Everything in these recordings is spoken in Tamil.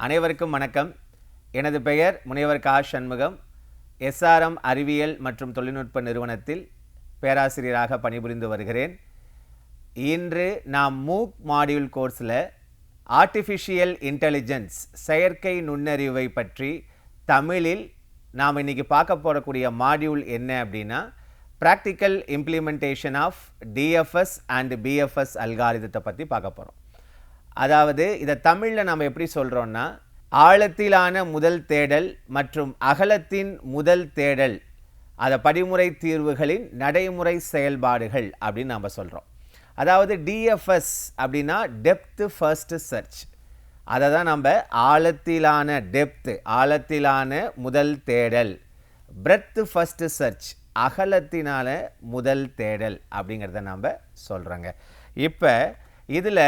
அனைவருக்கும் வணக்கம். எனது பெயர் முனைவர் கா சண்முகம். SRM அறிவியல் மற்றும் தொழில்நுட்ப நிறுவனத்தில் பேராசிரியராக பணிபுரிந்து வருகிறேன். இன்று நாம் MOOC மாடியூல் கோர்ஸில் ஆர்டிஃபிஷியல் இன்டெலிஜென்ஸ் செயற்கை நுண்ணறிவை பற்றி தமிழில் நாம் இன்றைக்கி பார்க்க போகக்கூடிய மாடியூல் என்ன அப்படின்னா, practical implementation of DFS and BFS அல்காரிதத்தை பற்றி பார்க்க போகிறோம். அதாவது இதை தமிழில் நம்ம எப்படி சொல்கிறோன்னா, ஆழத்திலான முதல் தேடல் மற்றும் அகலத்தின் முதல் தேடல், அதை படிமுறை தீர்வுகளின் நடைமுறை செயல்பாடுகள் அப்படின்னு நம்ம சொல்கிறோம். அதாவது DFS அப்படின்னா டெப்த் ஃபர்ஸ்ட் சர்ச். அதை தான் நம்ம ஆழத்திலான டெப்த், ஆழத்திலான முதல் தேடல், பிரெத் ஃபர்ஸ்ட் சர்ச், அகலத்தினால முதல் தேடல் அப்படிங்கிறத நம்ம சொல்கிறோங்க. இப்போ இதில்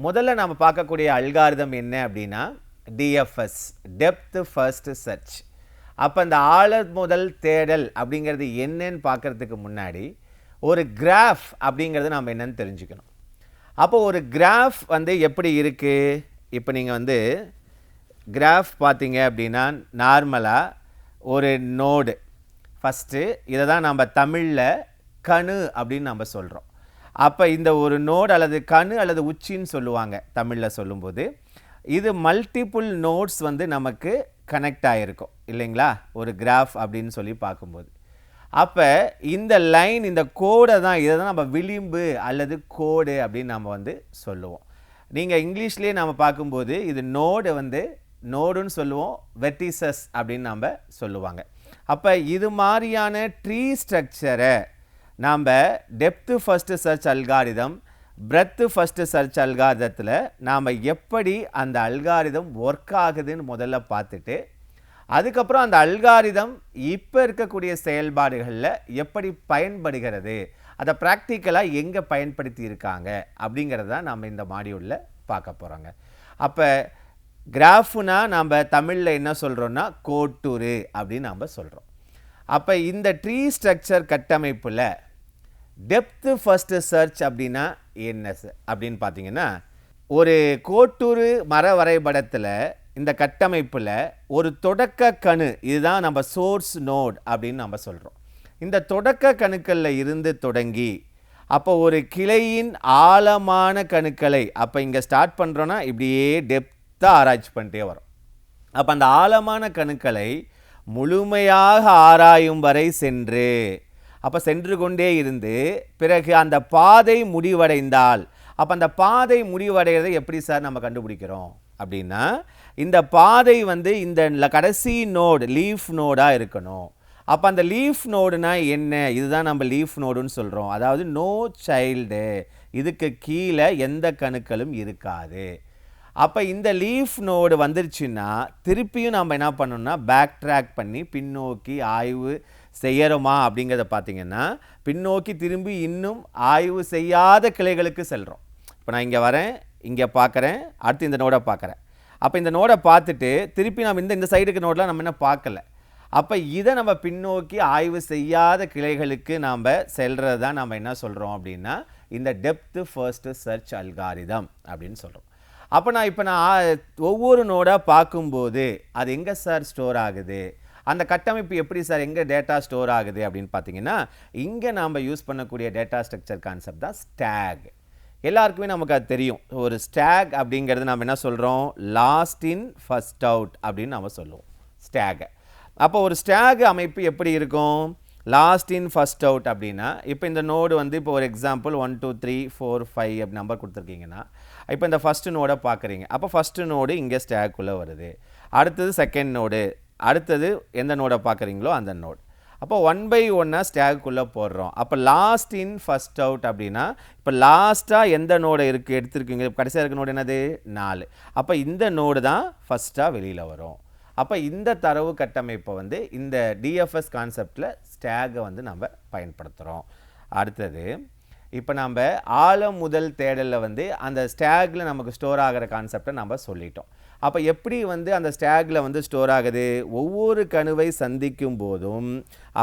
முதல்ல நம்ம பார்க்கக்கூடிய அல்காரிதம் என்ன அப்படின்னா DFS, டெப்த் ஃபர்ஸ்ட் சர்ச். அப்போ இந்த ஆழ முதல் தேடல் அப்படிங்கிறது என்னன்னு பார்க்குறதுக்கு முன்னாடி ஒரு கிராஃப் அப்படிங்கிறது நம்ம என்னன்னு தெரிஞ்சுக்கணும். அப்போ ஒரு கிராஃப் எப்படி இருக்குது, இப்போ நீங்கள் கிராஃப் பார்த்தீங்க அப்படின்னா நார்மலாக ஒரு நோடு, ஃபஸ்ட்டு இதை தான் நம்ம தமிழில் கணு அப்படின்னு நம்ம சொல்கிறோம். அப்போ இந்த ஒரு நோடு அல்லது கணு அல்லது உச்சின்னு சொல்லுவாங்க தமிழில் சொல்லும்போது. இது மல்டிப்புள் நோட்ஸ் நமக்கு கனெக்ட் ஆகிருக்கும் இல்லைங்களா, ஒரு கிராஃப் அப்படின்னு சொல்லி பார்க்கும்போது. அப்போ இந்த லைன், இந்த கோடை தான், இதை தான் நம்ம விளிம்பு அல்லது கோடு அப்படின்னு நம்ம சொல்லுவோம். நீங்கள் இங்கிலீஷ்லேயே நம்ம பார்க்கும்போது இது நோடு நோடுன்னு சொல்லுவோம், வெர்டிசஸ் அப்படின்னு நம்ம சொல்லுவாங்க. அப்போ இது மாதிரியான ட்ரீ ஸ்ட்ரக்சரை நாம் depth first search algorithm, breadth first search அல்காரிதத்தில் நாம் எப்படி அந்த அல்காரிதம் ஒர்க் ஆகுதுன்னு முதல்ல பார்த்துட்டு, அதுக்கப்புறம் அந்த அல்காரிதம் இப்போ இருக்கக்கூடிய செயல்பாடுகளில் எப்படி பயன்படுகிறது, அதை ப்ராக்டிக்கலாக எங்கே பயன்படுத்தி இருக்காங்க அப்படிங்கிறத நம்ம இந்த மாடியூலில் பார்க்க போகிறோங்க. அப்போ கிராஃப்னா நாம் தமிழில் என்ன சொல்கிறோன்னா கோட்டுரு அப்படின்னு நம்ம சொல்கிறோம். அப்போ இந்த ட்ரீ ஸ்ட்ரக்சர் கட்டமைப்பில் டெப்த்து ஃபஸ்ட்டு சர்ச் அப்படின்னா என்ன அப்படின்னு பார்த்தீங்கன்னா, ஒரு கோட்டுரு மர வரைபடத்தில் இந்த கட்டமைப்பில் ஒரு தொடக்க கணு, இதுதான் நம்ம சோர்ஸ் நோட் அப்படின்னு நம்ம சொல்கிறோம். இந்த தொடக்க கணுக்களில் இருந்து தொடங்கி அப்போ ஒரு கிளையின் ஆழமான கணுக்களை, அப்போ இங்கே ஸ்டார்ட் பண்ணுறோன்னா இப்படியே டெப்த்தாக ஆராய்ச்சி பண்ணிட்டே வரும். அப்போ அந்த ஆழமான கணுக்களை முழுமையாக ஆராயும் வரை சென்று கொண்டே இருந்து பிறகு அந்த பாதை முடிவடைந்தால், அப்போ அந்த பாதை முடிவடைகிறதை எப்படி சார் நம்ம கண்டுபிடிக்கிறோம் அப்படின்னா, இந்த பாதை இந்த கடைசி நோடு லீஃப் நோடாக இருக்கணும். அப்போ அந்த லீஃப் நோடுனா என்ன, இதுதான் நம்ம லீஃப் நோடுன்னு சொல்கிறோம். அதாவது நோ சைல்டு, இதுக்கு கீழே எந்த கணுக்களும் இருக்காது. அப்போ இந்த லீஃப் நோடு வந்துருச்சுன்னா திருப்பியும் நம்ம என்ன பண்ணணும்னா பேக் ட்ராக் பண்ணி பின்னோக்கி ஆய்வு செய்யறோமா அப்படிங்கிறத பார்த்தீங்கன்னா, பின்னோக்கி திரும்பி இன்னும் ஆய்வு செய்யாத கிளைகளுக்கு செல்கிறோம். இப்போ நான் இங்கே வரேன், இங்கே பார்க்குறேன், அடுத்து இந்த நோடை பார்க்குறேன். அப்போ இந்த நோடை பார்த்துட்டு திருப்பி நம்ம இந்த சைடுக்கு நோடெலாம் நம்ம என்ன பார்க்கல. அப்போ இதை நம்ம பின்னோக்கி ஆய்வு செய்யாத கிளைகளுக்கு நாம் செல்கிறது தான் நம்ம என்ன சொல்கிறோம் அப்படின்னா இந்த டெப்த்து ஃபர்ஸ்ட்டு சர்ச் அல்காரிதம் அப்படின்னு சொல்கிறோம். அப்போ நான் ஒவ்வொரு நோடாக பார்க்கும்போது அது எங்கே சார் ஸ்டோர் ஆகுது, அந்த கட்டமைப்பு எப்படி சார் எங்கே டேட்டா ஸ்டோர் ஆகுது அப்படின்னு பார்த்தீங்கன்னா, இங்கே நாம் யூஸ் பண்ணக்கூடிய டேட்டா ஸ்ட்ரக்சர் கான்செப்ட் தான் ஸ்டாக். எல்லாருக்குமே நமக்கு அது தெரியும். ஒரு ஸ்டாக் அப்படிங்கிறது நம்ம என்ன சொல்கிறோம், லாஸ்ட் இன் ஃபர்ஸ்ட் அவுட் அப்படின்னு நம்ம சொல்லுவோம் ஸ்டாக். அப்போ ஒரு ஸ்டாக் அமைப்பு எப்படி இருக்கும், லாஸ்ட் இன் ஃபர்ஸ்ட் அவுட் அப்படின்னா, இப்போ இந்த நோடு இப்போ ஒரு எக்ஸாம்பிள் 1 2 3 4 5 அப்படி நம்பர் கொடுத்துருக்கீங்கன்னா, இப்போ இந்த ஃபஸ்ட்டு நோடை பார்க்குறீங்க. அப்போ ஃபஸ்ட்டு நோடு இங்கே ஸ்டாக்குள்ளே வருது, அடுத்தது செகண்ட் நோடு, அடுத்தது எந்த நோடை பார்க்குறீங்களோ அந்த நோடு. அப்போ 1 by 1 ஸ்டாக்குள்ளே போடுறோம். அப்போ லாஸ்ட் இன் ஃபர்ஸ்ட் அவுட் அப்படின்னா, இப்போ லாஸ்ட்டாக எந்த நோடை எடுத்துருக்கீங்க, கடைசியாக இருக்க நோடு என்னது 4. அப்போ இந்த நோடு தான் ஃபஸ்ட்டாக வெளியில் வரும். அப்போ இந்த தரவு கட்டமைப்பை இந்த DFS கான்செப்டில் ஸ்டாகை நம்ம பயன்படுத்துகிறோம். அடுத்தது இப்போ நம்ம ஆழ முதல் தேடலில் அந்த ஸ்டாகில் நமக்கு ஸ்டோர் ஆகிற கான்செப்டை நம்ம சொல்லிட்டோம். அப்போ எப்படி அந்த ஸ்டாகில் ஸ்டோர் ஆகுது, ஒவ்வொரு கணுவை சந்திக்கும் போதும்,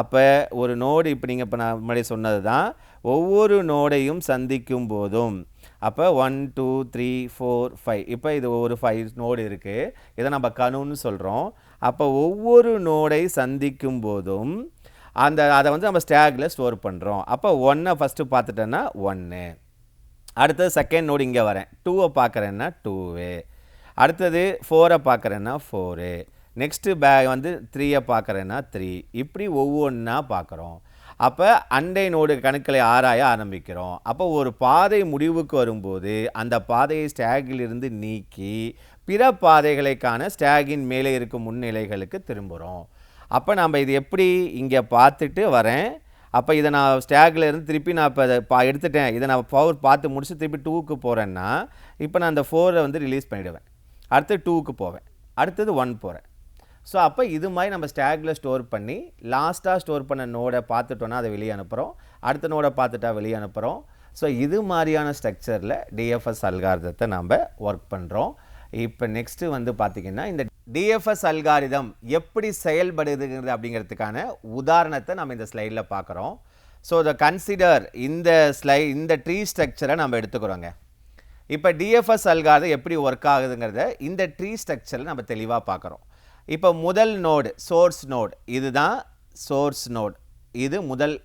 அப்போ ஒரு நோடு இப்போ நீங்கள் இப்போ நான் முன்னாடி சொன்னது தான், ஒவ்வொரு நோடையும் சந்திக்கும் போதும் அப்போ 1 2 3 4 5 இப்போ இது ஒரு 5 நோடு இருக்குது. இதை நம்ம கணுன்னு சொல்கிறோம். அப்போ ஒவ்வொரு நோடை சந்திக்கும் போதும் அதை வந்து நம்ம ஸ்டாகில் ஸ்டோர் பண்ணுறோம். அப்போ 1 ஃபஸ்ட்டு பார்த்துட்டோன்னா 1, அடுத்தது செகண்ட் நோடு இங்கே வரேன், 2 பார்க்குறேன்னா 2, அடுத்தது 4 பார்க்குறேன்னா 4, நெக்ஸ்ட்டு வந்து 3 பார்க்குறேன்னா 3, இப்படி ஒவ்வொன்றா பார்க்குறோம். அப்போ அண்டை நோடு கணுக்களை ஆராய ஆரம்பிக்கிறோம். அப்போ ஒரு பாதை முடிவுக்கு வரும்போது அந்த பாதையை ஸ்டாகிலிருந்து நீக்கி பிற பாதைகளைக்கான ஸ்டாகின் மேலே இருக்கும் முன்னிலைகளுக்கு திரும்புகிறோம். அப்போ நம்ம இது எப்படி இங்கே பார்த்துட்டு வரேன். அப்போ இதை நான் ஸ்டாகில் இருந்து திருப்பி நான் இப்போ எடுத்துட்டேன். இதை நான் பார்த்து முடிச்சு திருப்பி 2க்கு போகிறேன்னா இப்போ நான் அந்த 4 வந்து ரிலீஸ் பண்ணிவிடுவேன். அடுத்து 2க்கு போவேன், அடுத்தது 1 போகிறேன். ஸோ அப்போ இது மாதிரி நம்ம ஸ்டாகில் ஸ்டோர் பண்ணி லாஸ்ட்டாக ஸ்டோர் பண்ண நோடை பார்த்துட்டோன்னா அதை வெளியே அனுப்புகிறோம், அடுத்த நோடை பார்த்துட்டா வெளியே அனுப்புகிறோம். ஸோ இது மாதிரியான ஸ்ட்ரக்சரில் டிஎஃப்எஸ் அல்காரிதத்தை நம்ம ஒர்க் பண்ணுறோம். இப்போ நெக்ஸ்ட்டு வந்து பார்த்திங்கன்னா இந்த டிஎஃப்எஸ் அல்காரிதம் எப்படி செயல்படுதுங்கிறது அப்படிங்கிறதுக்கான உதாரணத்தை நம்ம இந்த ஸ்லைடில் பார்க்குறோம். ஸோ இதை கன்சிடர் இந்த ட்ரீ ஸ்ட்ரக்சரை நம்ம எடுத்துக்கிறோங்க. இப்போ டிஎஃப்எஸ் அல்காரிதம் எப்படி ஒர்க் ஆகுதுங்கிறத இந்த ட்ரீ ஸ்ட்ரக்சரில் நம்ம தெளிவாக பார்க்குறோம். இப்போ முதல் நோடு சோர்ஸ் நோடு, இதுதான் சோர்ஸ் நோடு, இது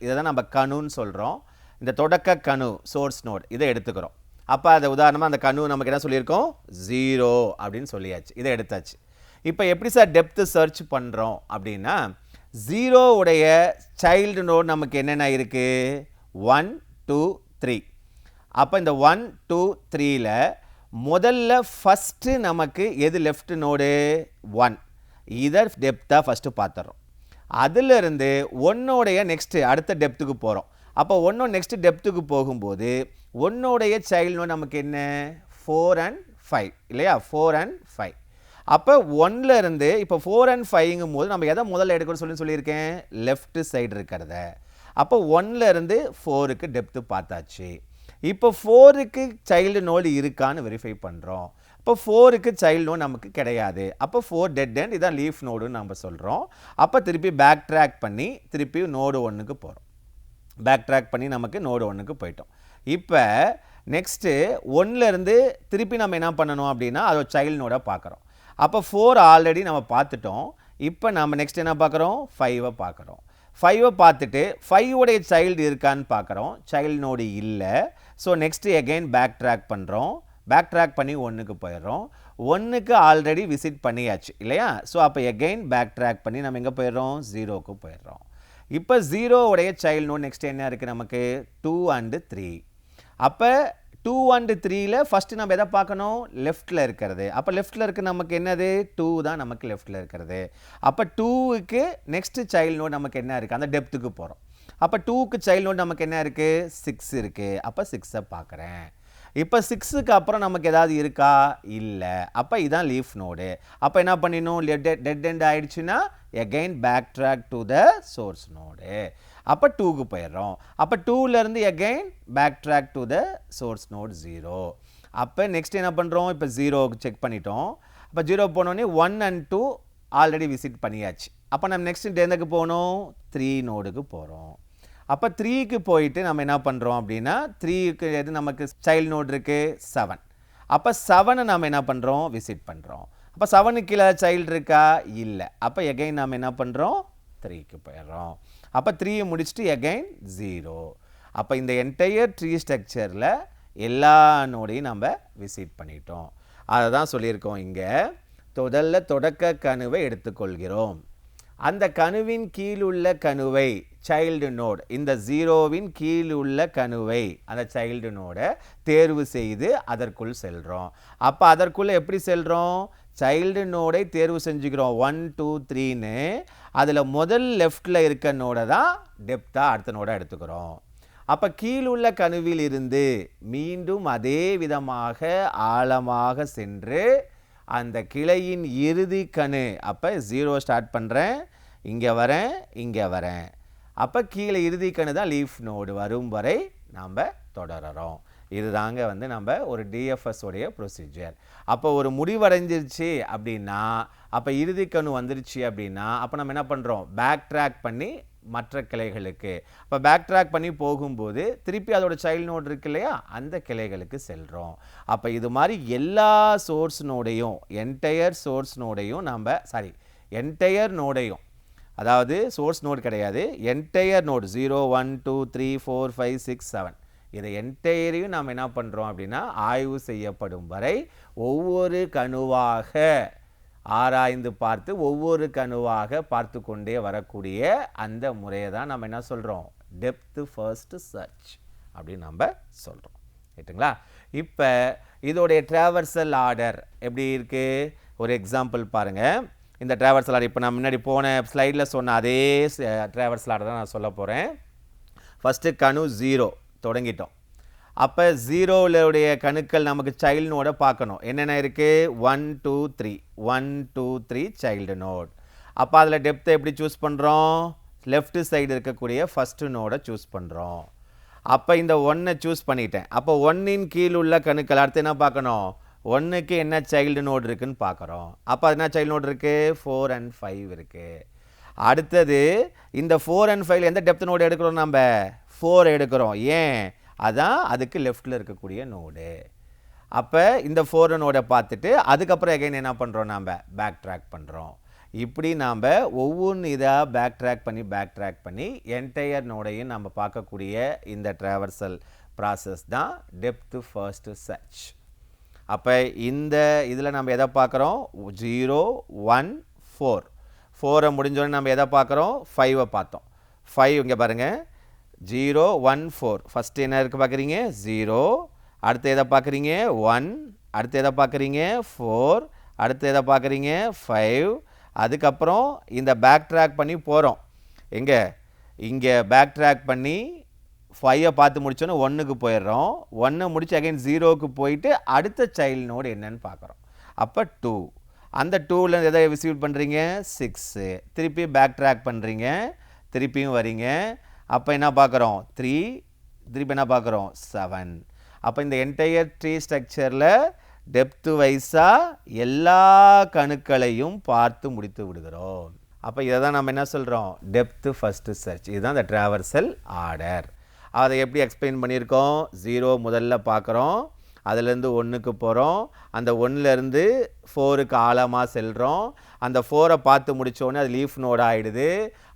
இதை தான் நம்ம கணுன்னு சொல்கிறோம். இந்த தொடக்க கணு சோர்ஸ் நோடு இதை எடுத்துக்கிறோம். அப்போ அதை உதாரணமாக அந்த கணு நமக்கு என்ன சொல்லியிருக்கோம், 0 அப்படின்னு சொல்லியாச்சு, இதை எடுத்தாச்சு. இப்போ எப்படி சார் டெப்த்து சர்ச் பண்ணுறோம் அப்படின்னா 0 உடைய சைல்டு நோடு நமக்கு என்னென்ன இருக்குது, 1 2 3. அப்போ இந்த 1 2 3ல் முதல்ல ஃபஸ்ட்டு நமக்கு எது லெஃப்ட் நோடு, 1, இதை டெப்த்தாக ஃபஸ்ட்டு பார்த்துட்றோம். அதிலிருந்து 1உடைய நெக்ஸ்ட்டு அடுத்த டெப்த்துக்கு போகிறோம். அப்போ 1 நெக்ஸ்ட்டு டெப்த்துக்கு போகும்போது 1உடைய சைல்டு நோடு நமக்கு என்ன, 4 and 5 இல்லையா, 4 and 5. அப்போ 1ல் இருந்து இப்போ 4 and 5ங்கும் போது நம்ம எதை முதல்ல எடுக்கணும்னு சொல்லியிருக்கேன், லெஃப்ட் சைடு இருக்கிறத. அப்போ 1ல் இருந்து 4க்கு டெப்த்து பார்த்தாச்சு. இப்போ 4க்கு சைல்டு நோடு இருக்கான்னு வெரிஃபை பண்ணுறோம். இப்போ 4க்கு சைல்டு நோடு நமக்கு கிடையாது. அப்போ 4 டெட் எண்ட், இதான் லீஃப் நோடுன்னு நம்ம சொல்கிறோம். அப்போ திருப்பி பேக் ட்ராக் பண்ணி திருப்பி நோடு 1க்கு போகிறோம். பேக் ட்ராக் பண்ணி நமக்கு நோடு 1க்கு போயிட்டோம். இப்போ நெக்ஸ்ட்டு 1ல் இருந்து திருப்பி நம்ம என்ன பண்ணணும் அப்படின்னா அதோட சைல்டு நோடை பார்க்குறோம். அப்போ 4 ஆல்ரெடி நம்ம பார்த்துட்டோம். இப்போ நம்ம நெக்ஸ்ட் என்ன பார்க்குறோம், 5 பார்க்குறோம். 5 பார்த்துட்டு 5உடைய சைல்டு இருக்கான்னு பார்க்குறோம், சைல்டு நோடு இல்லை. So next again back track பண்ணுறோம். பேக் ட்ராக் பண்ணி 1க்கு போயிடுறோம். 1க்கு ஆல்ரெடி விசிட் பண்ணியாச்சு இல்லையா. ஸோ அப்போ எகெயின் பேக் ட்ராக் பண்ணி நம்ம எங்கே போயிடுறோம், 0க்கு போயிடுறோம். இப்போ 0உடைய சைல்டு நோடு நெக்ஸ்ட் என்ன இருக்குது நமக்கு, 2 and 3. அப்போ 2 and 3ல் ஃபஸ்ட்டு நம்ம எதை பார்க்கணும், லெஃப்ட்டில் இருக்கிறது. அப்போ லெஃப்ட்டில் இருக்க நமக்கு என்னது, 2 தான் நமக்கு லெஃப்ட்டில் இருக்கிறது. அப்போ 2க்கு நெக்ஸ்ட்டு சைல்டு நோடு நமக்கு என்ன இருக்குது, அந்த டெப்த்துக்கு போகிறோம். அப்போ 2க்கு சைல்டு நோடு நமக்கு என்ன இருக்குது, 6 இருக்குது. அப்போ 6ஐ பார்க்குறேன். இப்போ 6க்கு அப்புறம் நமக்கு ஏதாவது இருக்கா, இல்லை. அப்போ இதுதான் லீஃப் நோடு. அப்போ என்ன பண்ணிடணும், டெட் எண்ட் ஆகிடுச்சுன்னா again back track to the source node. அப்போ 2க்கு போயிடுறோம். அப்போ 2லேருந்து again back track to the source node 0. அப்போ நெக்ஸ்ட் என்ன பண்ணுறோம், இப்போ 0க்கு செக் பண்ணிட்டோம். அப்போ 0 போனோடனே 1 and 2 ஆல்ரெடி விசிட் பண்ணியாச்சு. அப்போ நம்ம நெக்ஸ்ட் எதுக்கு போகணும், 3 நோடுக்கு போகிறோம். அப்போ 3க்கு போயிட்டு நம்ம என்ன பண்ணுறோம் அப்படின்னா 3க்கு எது நமக்கு சைல்டு நோடு இருக்குது, 7. அப்போ 7 நம்ம என்ன பண்ணுறோம், விசிட் பண்ணுறோம். அப்போ 7க்கு கீழே சைல்டு இருக்கா, இல்லை. அப்போ எகெயின் நம்ம என்ன பண்ணுறோம், 3க்கு போயிடுறோம். அப்போ 3 முடிச்சுட்டு எகெயின் 0. அப்போ இந்த என்டையர் ட்ரீ ஸ்ட்ரக்சரில் எல்லா நோடையும் நம்ம விசிட் பண்ணிட்டோம். அதை தான் சொல்லியிருக்கோம் இங்கே. முதல்ல தொடக்க கணுவை எடுத்துக்கொள்கிறோம். அந்த கணுவின் கீழுள்ள கணுவை சைல்டு நோடு, இந்த 0வின் கீழுள்ள கணுவை அந்த சைல்டு நோடை தேர்வு செய்து அதற்குள் செல்கிறோம். அப்போ அதற்குள்ளே எப்படி செல்கிறோம், சைல்டு நோடை தேர்வு செஞ்சுக்கிறோம் 1 2 3ன்னு. அதில் முதல் லெஃப்டில் இருக்க நோடை தான் டெப்த்தாக அடுத்த நோடை எடுத்துக்கிறோம். அப்போ கீழுள்ள கணுவில் இருந்து மீண்டும் அதே விதமாக ஆழமாக சென்று அந்த கிளையின் இறுதி கணு, அப்போ 0 ஸ்டார்ட் பண்ணுறேன், இங்கே வரேன், இங்கே வரேன். அப்போ கீழே இறுதி கணு தான் லீஃப் நோடு வரும் வரை நாம் தொடர்றோம். இதுதாங்க வந்து நம்ம ஒரு டிஎஃப்எஸ் உடைய ப்ரொசீஜர். அப்போ ஒரு முடிவடைஞ்சிருச்சு அப்படின்னா, அப்போ இறுதி கணு வந்துருச்சு அப்படின்னா, அப்போ நம்ம என்ன பண்ணுறோம், பேக் ட்ராக் பண்ணி மற்ற கிளைகளுக்கு. அப்போ பேக் ட்ராக் பண்ணி போகும்போது திருப்பி அதோட சைல்டு நோட் இருக்கு இல்லையா, அந்த கிளைகளுக்கு செல்கிறோம். அப்போ இது மாதிரி எல்லா சோர்ஸ் நோடையும் என்டையர் சோர்ஸ் நோடையும் என்டையர் நோடையும், அதாவது சோர்ஸ் நோட் கிடையாது, என்டையர் நோட் 0 1 2 3 4 5 6 7 இதை என்டையரையும் நாம் என்ன பண்ணுறோம் அப்படின்னா ஆய்வு செய்யப்படும் வரை ஒவ்வொரு கணுவாக ஆராய்ந்து பார்த்து ஒவ்வொரு கணுவாக பார்த்து கொண்டே வரக்கூடிய அந்த முறையை தான் நம்ம என்ன சொல்கிறோம், டெப்த் ஃபர்ஸ்ட் சர்ச் அப்படின்னு நம்ம சொல்கிறோம். ரைட்டுங்களா? இப்போ இதோடைய ட்ராவர்சல் ஆர்டர் எப்படி இருக்குது, ஒரு எக்ஸாம்பிள் பாருங்கள். இந்த ட்ராவர்சல் ஆர்டர் இப்போ நான் முன்னாடி போன ஸ்லைடில் சொன்ன அதே ட்ராவர்சல் ஆர்டர் தான் நான் சொல்ல போகிறேன். ஃபஸ்ட்டு கணு 0 தொடங்கிட்டோம். அப்போ 0லுடைய கணுக்கள் நமக்கு சைல்டு நோடை பார்க்கணும். என்னென்ன இருக்குது, 1 2 3 1 2 3 சைல்டு நோட். அப்போ அதில் டெப்த்தை எப்படி சூஸ் பண்ணுறோம், லெஃப்ட் சைடு இருக்கக்கூடிய ஃபஸ்ட்டு நோடை சூஸ் பண்ணுறோம். அப்போ இந்த 1ஐ சூஸ் பண்ணிட்டேன். அப்போ 1இன் கீழ் உள்ள கணுக்கள் அடுத்து என்ன பார்க்கணும், 1க்கு என்ன சைல்டு நோட் இருக்குதுன்னு பார்க்குறோம். அப்போ அது என்ன சைல்டு நோட் இருக்குது, 4 and 5 இருக்குது. அடுத்தது இந்த 4 and 5 எந்த டெப்த் நோடு எடுக்கிறோம், நம்ம 4 எடுக்கிறோம். ஏன், அதான் அதுக்கு லெஃப்டில் இருக்கக்கூடிய நோடு. அப்போ இந்த 4 நோடை பார்த்துட்டு அதுக்கப்புறம் எகைன் என்ன பண்ணுறோம், நாம் பேக் ட்ராக் பண்ணுறோம். இப்படி நாம் ஒவ்வொன்று இதாக பேக் ட்ராக் பண்ணி என்டையர் நோடையும் நம்ம பார்க்கக்கூடிய இந்த ட்ராவர்சல் ப்ராசஸ் தான் டெப்த் ஃபர்ஸ்ட் சர்ச். அப்போ இந்த இதில் நம்ம எதை பார்க்குறோம், 0 1 4 4 முடிஞ்சோடனே நம்ம எதை பார்க்குறோம், 5 பார்த்தோம். 5 இங்கே பாருங்கள், 0 1 4 ஃபஸ்ட்டு என்ன இருக்குது பார்க்குறீங்க, 0. அடுத்து எதை பார்க்குறீங்க, 1. அடுத்து எதை பார்க்குறீங்க, 4. அடுத்து எதை பார்க்குறீங்க, 5. அதுக்கப்புறம் இந்த பேக் ட்ராக் பண்ணி போகிறோம். இங்கே பேக் ட்ராக் பண்ணி 5ஐ பார்த்து முடிச்சோன்னே 1க்கு போயிடுறோம். 1 முடிச்சு அகைன் 0க்கு போயிட்டு அடுத்த சைல்டு நோடு என்னன்னு பார்க்குறோம். அப்போ 2. அந்த 2ல் எதை விசிட் பண்ணுறீங்க, 6. திருப்பி பேக் ட்ராக் பண்ணுறீங்க, திருப்பியும் வரீங்க. அப்போ என்ன பார்க்குறோம், 3. திருப்பி என்ன பார்க்குறோம், 7. அப்போ இந்த என்டையர் ட்ரீ ஸ்ட்ரக்சரில் டெப்த்து வைஸாக எல்லா கணுக்களையும் பார்த்து முடித்து விடுகிறோம். அப்போ இதை தான் நம்ம என்ன சொல்கிறோம், டெப்த்து ஃபஸ்ட்டு சர்ச். இதுதான் இந்த ட்ராவர்சல் ஆர்டர். அதை எப்படி எக்ஸ்பிளைன் பண்ணியிருக்கோம், 0 முதல்ல பார்க்குறோம், அதுலேருந்து 1க்கு போகிறோம், அந்த 1லேருந்து 4க்கு ஆழமாக செல்கிறோம். அந்த 4ஐ பார்த்து முடித்தோடனே அது லீஃப் நோடு ஆகிடுது.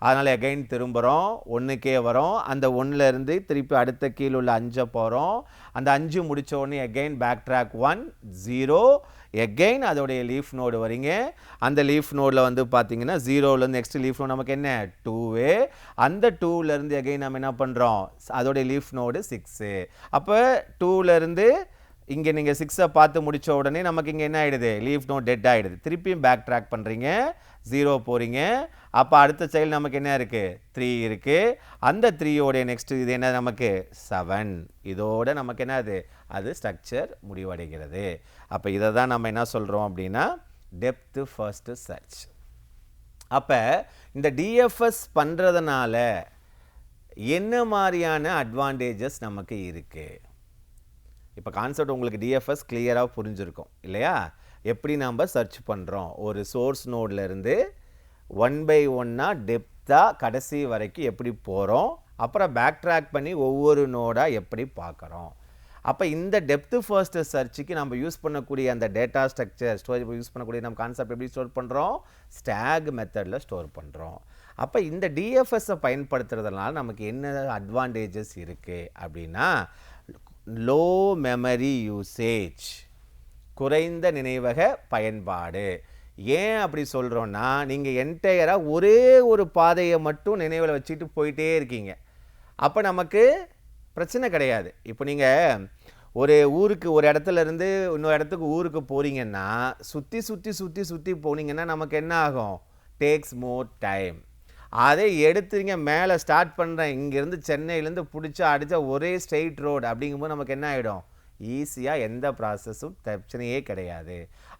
அதனால் எகைன் திரும்புகிறோம், 1க்கே வரோம். அந்த 1லேருந்து திருப்பி அடுத்த கீழே உள்ள 5 போகிறோம். அந்த 5 முடித்தோடனே எகைன் பேக் ட்ராக் 1 0 எகைன் அதோடைய லீஃப் நோடு வரீங்க. அந்த லீஃப் நோடில் வந்து பார்த்தீங்கன்னா 0லேருந்து நெக்ஸ்ட் லீஃப் நோடு நமக்கு என்ன, 2. அந்த 2லேருந்து எகைன் நம்ம என்ன பண்ணுறோம், அதோடைய லீஃப் நோடு 6. அப்போ 2லேருந்து இங்கே நீங்கள் 6ஐ பார்த்து முடித்த உடனே நமக்கு இங்கே என்ன ஆகிடுது, லீஃப் நோட் டெட் ஆகிடுது. திருப்பியும் பேக் ட்ராக் பண்ணுறீங்க, 0 போகிறீங்க. அப்போ அடுத்த சைல்டு நமக்கு என்ன இருக்குது, 3 இருக்குது. அந்த 3யோடைய நெக்ஸ்ட் இது என்ன நமக்கு 7. இதோட நமக்கு என்ன அது ஸ்ட்ரக்சர் முடிவடைகிறது. அப்போ இதை தான் நம்ம என்ன சொல்கிறோம் அப்படின்னா டெப்த் ஃபர்ஸ்ட் சர்ச். அப்போ இந்த டிஎஃப்எஸ் பண்ணுறதுனால என்ன மாதிரியான அட்வான்டேஜஸ் நமக்கு இருக்குது. இப்போ கான்செப்ட் உங்களுக்கு டிஎஃப்எஸ் கிளியராக புரிஞ்சிருக்கும் இல்லையா, எப்படி நம்ம சர்ச் பண்ணுறோம், ஒரு சோர்ஸ் நோட்லேருந்து 1 by 1 டெப்த்தாக கடைசி வரைக்கும் எப்படி போகிறோம், அப்புறம் பேக் ட்ராக் பண்ணி ஒவ்வொரு நோடாக எப்படி பார்க்குறோம். அப்போ இந்த டெப்த் ஃபர்ஸ்ட் சர்ச்சுக்கு நம்ம யூஸ் பண்ணக்கூடிய அந்த டேட்டா ஸ்ட்ரக்சர் ஸ்டோரேஜ் யூஸ் பண்ணக்கூடிய நம்ம கான்செப்ட் எப்படி ஸ்டோர் பண்ணுறோம், ஸ்டாக் மெத்தடில் ஸ்டோர் பண்ணுறோம். அப்போ இந்த டிஎஃப்எஸ்ஸை பயன்படுத்துறதுனால நமக்கு என்ன அட்வான்டேஜஸ் இருக்குது அப்படின்னா, லோ மெமரி யூசேஜ், குறைந்த நினைவக பயன்பாடு. ஏன் அப்படி சொல்கிறோன்னா, நீங்கள் என்டையராக ஒரே ஒரு பாதையை மட்டும் நினைவில் வச்சுட்டு போயிட்டே இருக்கீங்க. அப்போ நமக்கு பிரச்சனை கிடையாது. இப்போ நீங்கள் ஒரு ஊருக்கு ஒரு இடத்துல இருந்து இன்னொரு இடத்துக்கு ஊருக்கு போகிறீங்கன்னா சுற்றி சுற்றி சுற்றி சுற்றி போனீங்கன்னா நமக்கு என்ன ஆகும், டேக்ஸ் மோர் டைம். அதை எடுத்துங்க மேலே ஸ்டார்ட் பண்ணுறேன், இங்கேருந்து சென்னையிலேருந்து பிடிச்சா அடித்தா ஒரே ஸ்ட்ரெயிட் ரோடு அப்படிங்கும்போது நமக்கு என்ன ஆகிடும், ஈஸியாக எந்த ப்ராசஸும் பிரச்சனையே கிடையாது.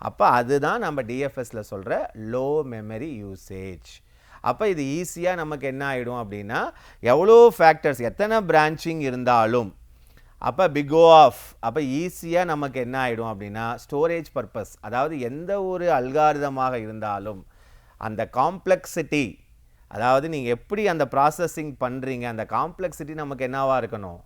அப்போ அதுதான் நம்ம டிஎஃப்எஸில் சொல்கிற லோ மெமரி யூசேஜ். அப்போ இது ஈஸியாக நமக்கு என்ன ஆகிடும் அப்படின்னா, எவ்வளோ ஃபேக்டர்ஸ் எத்தனை பிரான்ச்சிங் இருந்தாலும் அப்போ பிகோ ஆஃப் அப்போ ஈஸியாக நமக்கு என்ன ஆகிடும் அப்படின்னா ஸ்டோரேஜ் பர்பஸ், அதாவது எந்த ஒரு அல்காரிதமாக இருந்தாலும் அந்த காம்ப்ளெக்சிட்டி அதாவது நீங்கள் எப்படி அந்த ப்ராசஸிங் பண்ணுறீங்க, அந்த காம்ப்ளெக்சிட்டி நமக்கு என்னவாக இருக்கணும்,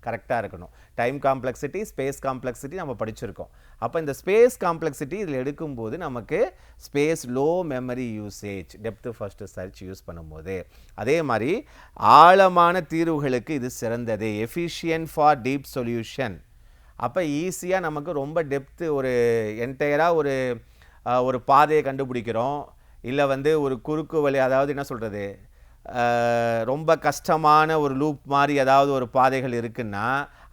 கரெக்டாக இருக்கணும். டைம் காம்ப்ளெக்சிட்டி, ஸ்பேஸ் காம்ப்ளெக்சிட்டி நம்ம படிச்சிருக்கோம். அப்போ இந்த ஸ்பேஸ் காம்ப்ளெக்சிட்டி இதில் எடுக்கும்போது நமக்கு space low memory usage, depth first search use பண்ணும்போது. அதே மாதிரி ஆழமான தீர்வுகளுக்கு இது சிறந்தது, எஃபிஷியன்ட் ஃபார் டீப் சொல்யூஷன். அப்போ ஈஸியாக நமக்கு ரொம்ப டெப்த்து ஒரு என்டையராக ஒரு பாதையை கண்டுபிடிக்கிறோம், இல்லை ஒரு குறுக்கு வழி, அதாவது என்ன சொல்கிறது, ரொம்ப கஷ்டமான ஒரு லூப் மாதிரி ஏதாவது ஒரு பாதைகள் இருக்குன்னா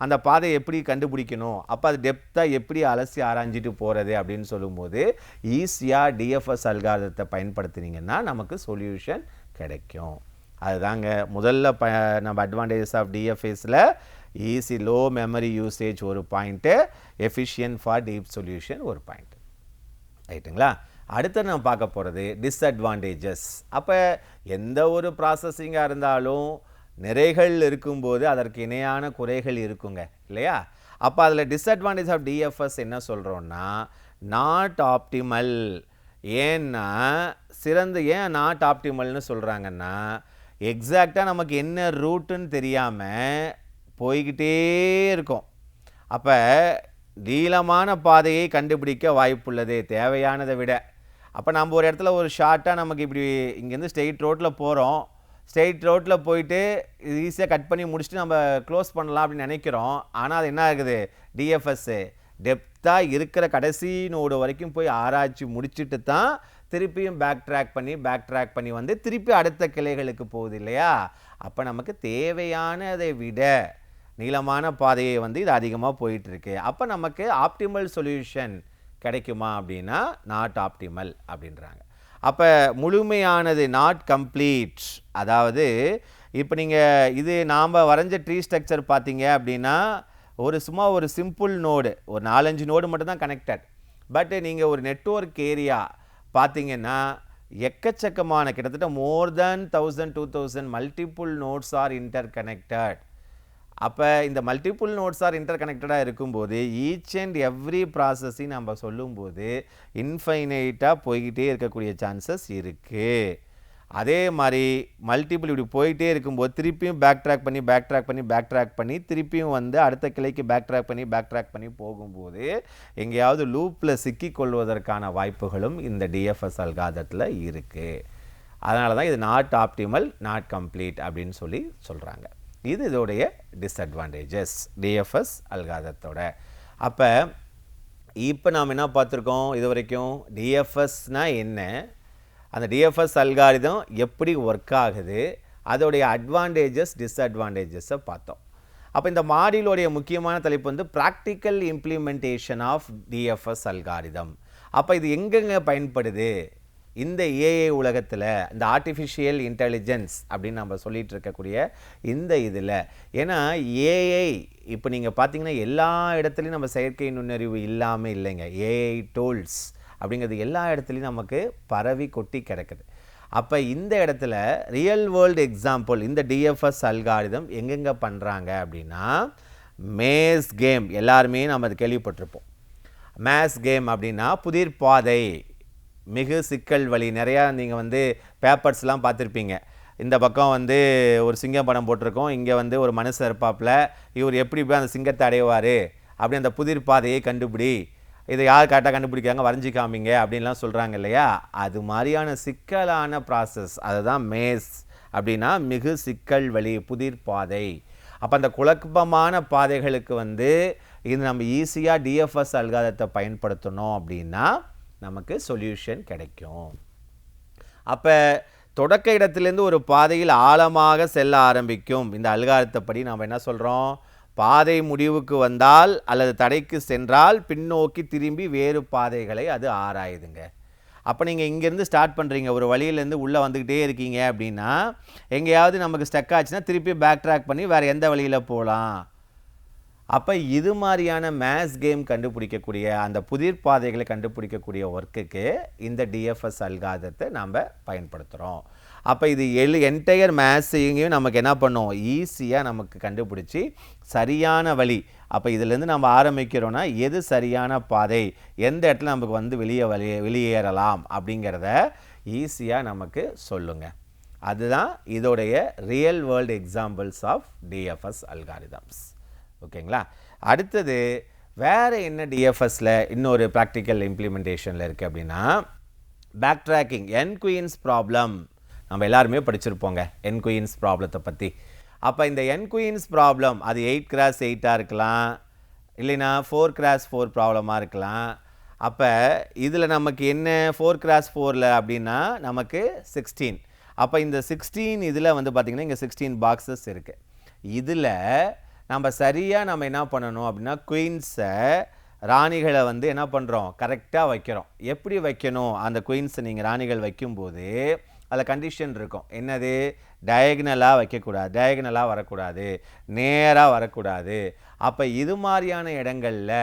அந்த பாதையை எப்படி கண்டுபிடிக்கணும், அப்போ அது டெப்த்தாக எப்படி அலசி ஆராய்ஞ்சிட்டு போகிறது அப்படின்னு சொல்லும்போது ஈஸியாக டிஎஃப்எஸ் அல்காரிதத்தை பயன்படுத்தினீங்கன்னா நமக்கு சொல்யூஷன் கிடைக்கும். அதுதாங்க முதல்ல நம்ம அட்வான்டேஜஸ் ஆஃப் டிஎஃப்எஸில் ஈஸி லோ மெமரி யூசேஜ் ஒரு point, efficient for deep solution ஒரு பாயிண்ட். ரைட்டுங்களா? அடுத்து நம்ம பார்க்க போகிறது டிஸ்அட்வான்டேஜஸ். அப்போ எந்த ஒரு ப்ராசஸிங்காக இருந்தாலும் நிறைகள் இருக்கும்போது அதற்கு இணையான குறைகள் இருக்குங்க இல்லையா? அப்போ அதில் டிஸ்அட்வான்டேஜ் ஆஃப் டிஎஃப்எஸ் என்ன சொல்கிறோன்னா, நாட் ஆப்டிமல். ஏன்னா ஏன் நாட் ஆப்டிமல்னு சொல்கிறாங்கன்னா, எக்ஸாக்டாக நமக்கு என்ன ரூட்டுன்னு தெரியாமல் போய்கிட்டே இருக்கும். அப்போ நீளமான பாதையை கண்டுபிடிக்க வாய்ப்புள்ளது தேவையானதை விட. அப்போ நம்ம ஒரு இடத்துல ஒரு ஷார்ட்டாக நமக்கு இப்படி இங்கேருந்து ஸ்ட்ரெயிட் ரோட்டில் போகிறோம், ஸ்ட்ரெயிட் ரோட்டில் போயிட்டு இது ஈஸியாக கட் பண்ணி முடிச்சுட்டு நம்ம க்ளோஸ் பண்ணலாம் அப்படின்னு நினைக்கிறோம். ஆனால் அது என்ன ஆகுது, டிஎஃப்எஸ்ஸு டெப்த்தாக இருக்கிற கடைசி நோடு வரைக்கும் போய் ஆராய்ச்சி முடிச்சுட்டு தான் திருப்பியும் பேக் ட்ராக் பண்ணி திருப்பி அடுத்த கிளைகளுக்கு போகுது இல்லையா? அப்போ நமக்கு தேவையானதை விட நீளமான பாதையை இது அதிகமாக போயிட்டுருக்கு. அப்போ நமக்கு ஆப்டிமல் சொல்யூஷன் கிடைக்குமா அப்படின்னா நாட் ஆப்டிமல் அப்படின்றாங்க. அப்போ முழுமையானது, நாட் கம்ப்ளீட். அதாவது இப்போ நீங்கள் இது நாம் வரைஞ்ச ட்ரீ ஸ்ட்ரக்சர் பார்த்தீங்க அப்படின்னா சும்மா ஒரு சிம்பிள் நோடு, ஒரு 4-5 நோடு மட்டும்தான் கனெக்டட். பட் நீங்கள் ஒரு நெட்வொர்க் ஏரியா பார்த்தீங்கன்னா எக்கச்சக்கமான கிட்டத்தட்ட more than 1000-2000 multiple nodes are interconnected. அப்போ இந்த மல்டிபிள் நோட்ஸ் ஆர் இன்டர் கனெக்டடாக இருக்கும்போது ஈச் அண்ட் எவ்ரி ப்ராசஸையும் நம்ம சொல்லும்போது இன்ஃபைனைட்டாக போய்கிட்டே இருக்கக்கூடிய சான்சஸ் இருக்குது. அதே மாதிரி மல்டிபிள் இப்படி போயிட்டே இருக்கும்போது திருப்பியும் பேக் ட்ராக் பண்ணி திருப்பியும் அடுத்த கிளைக்கு பேக் ட்ராக் பண்ணி போகும்போது எங்கேயாவது லூப்பில் சிக்கிக்கொள்வதற்கான வாய்ப்புகளும் இந்த டிஎஃப்எஸ் அல்காரிதத்தில் இருக்குது. அதனால தான் இது நாட் ஆப்டிமல், நாட் கம்ப்ளீட் அப்படின்னு சொல்கிறாங்க. இது இதோடைய டிஸ்அட்வான்டேஜஸ் டிஎஃப்எஸ் அல்காரிதத்தோட. அப்போ இப்போ நாம் என்ன பார்த்துருக்கோம் இது வரைக்கும், டிஎஃப்எஸ்னால் என்ன, அந்த டிஎஃப்எஸ் அல்காரிதம் எப்படி ஒர்க் ஆகுது, அதோடைய அட்வான்டேஜஸ் டிஸ்அட்வான்டேஜஸை பார்த்தோம். அப்போ இந்த மாடியூலோடைய முக்கியமான தலைப்பு practical implementation of DFS algorithm. அப்போ இது எங்கெங்கே பயன்படுது இந்த ஏஐ உலகத்தில், இந்த ஆர்டிஃபிஷியல் இன்டெலிஜென்ஸ் அப்படின்னு நம்ம சொல்லிகிட்டு இருக்கக்கூடிய இந்த இதில். ஏன்னா ஏஐ இப்போ நீங்கள் பார்த்தீங்கன்னா எல்லா இடத்துலையும் நம்ம செயற்கை நுண்ணறிவு இல்லாமல் இல்லைங்க. ஏஐ டூல்ஸ் அப்படிங்கிறது எல்லா இடத்துலையும் நமக்கு பரவி கொட்டி கிடக்குது. அப்போ இந்த இடத்துல ரியல் வேர்ல்டு எக்ஸாம்பிள் இந்த டிஎஃப்எஸ் அல்காரிதம் எங்கெங்கே பண்ணுறாங்க அப்படின்னா, மேஸ் கேம் எல்லாருமே நம்ம அது கேள்விப்பட்டிருப்போம். மேஸ் கேம் அப்படின்னா புதிர் பாதை, மிகு சிக்கல் வழி. நிறையா நீங்கள் பேப்பர்ஸ்லாம் பார்த்துருப்பீங்க. இந்த பக்கம் ஒரு சிங்கம் படம் போட்டிருக்கோம், இங்கே ஒரு மனுஷன் இருப்பாப்பில், இவர் எப்படி போய் அந்த சிங்கத்தை அடைவார், அப்படி அந்த புதிர் பாதையை கண்டுபிடி, இதை யார் கரெக்டாக கண்டுபிடிக்காங்க வரைஞ்சி காமிங்க அப்படின்லாம் சொல்கிறாங்க இல்லையா? அது மாதிரியான சிக்கலான ப்ராசஸ், அதுதான் மேஸ் அப்படின்னா மிகு சிக்கல் வழி, புதிர் பாதை. அப்போ அந்த குழப்பமான பாதைகளுக்கு இது நம்ம ஈஸியாக டிஎஃப்எஸ் அல்காரிதத்தை பயன்படுத்தணும் அப்படின்னா நமக்கு சொல்யூஷன் கிடைக்கும். அப்போ தொடக்க இடத்துலேருந்து ஒரு பாதையில் ஆழமாக செல்ல ஆரம்பிக்கும் இந்த அல்காரிதத்தை படி நாம் என்ன சொல்கிறோம், பாதை முடிவுக்கு வந்தால் அல்லது தடைக்கு சென்றால் பின்னோக்கி திரும்பி வேறு பாதைகளை அது ஆராயுதுங்க. அப்போ நீங்கள் இங்கேருந்து ஸ்டார்ட் பண்ணுறீங்க, ஒரு வழியிலேருந்து உள்ளே வந்துக்கிட்டே இருக்கீங்க அப்படின்னா எங்கேயாவது நமக்கு ஸ்டக் ஆச்சுன்னா திருப்பி பேக் ட்ராக் பண்ணி வேறு எந்த வழியில் போகலாம். அப்போ இது மாதிரியான மேத்ஸ் கேம் கண்டுபிடிக்கக்கூடிய அந்த புதிர் பாதைகளை கண்டுபிடிக்கக்கூடிய ஒர்க்குக்கு இந்த டிஎஃப்எஸ் அல்காரிதத்தை நாம் பயன்படுத்துகிறோம். அப்போ இது என்டையர் மேத்ஸையும் நமக்கு என்ன பண்ணும், ஈஸியாக நமக்கு கண்டுபிடிச்சி சரியான வழி. அப்போ இதிலேருந்து நம்ம ஆரம்பிக்கிறோன்னா எது சரியான பாதை, எந்த இடத்துல நமக்கு வெளியேறலாம் அப்படிங்கிறத ஈஸியாக நமக்கு சொல்லுங்கள். அதுதான் இதோடைய real world examples of DFS algorithms. ஓகேங்களா? அடுத்தது வேறு என்ன டிஎஃப்எஸில் இன்னொரு ப்ராக்டிக்கல் இம்ப்ளிமெண்டேஷனில் இருக்குது அப்படின்னா, பேக் ட்ராக்கிங், என் குயின்ஸ் ப்ராப்ளம். நம்ம எல்லாருமே படிச்சிருப்போங்க என் குயின்ஸ் ப்ராப்ளத்தை பற்றி. அப்போ இந்த என் குயின்ஸ் ப்ராப்ளம் அது 8x8 இருக்கலாம், இல்லைன்னா 4x4 ப்ராப்ளமாக இருக்கலாம். அப்போ இதில் நமக்கு என்ன 4x4ல் அப்படின்னா நமக்கு 16. அப்போ இந்த 16 இதில் வந்து பார்த்திங்கன்னா இங்கே 16 பாக்ஸஸ் இருக்குது. இதில் நம்ம சரியாக நம்ம என்ன பண்ணணும் அப்படின்னா, குயின்ஸை ராணிகளை வந்து என்ன பண்ணுறோம், கரெக்டாக வைக்கிறோம். எப்படி வைக்கணும், அந்த குயின்ஸை நீங்கள் ராணிகள் வைக்கும்போது அதில் கண்டிஷன் இருக்கும். என்னது, டயகனலாக வைக்கக்கூடாது, டயகனலாக வரக்கூடாது, நேராக வரக்கூடாது. அப்போ இது மாதிரியான இடங்களில்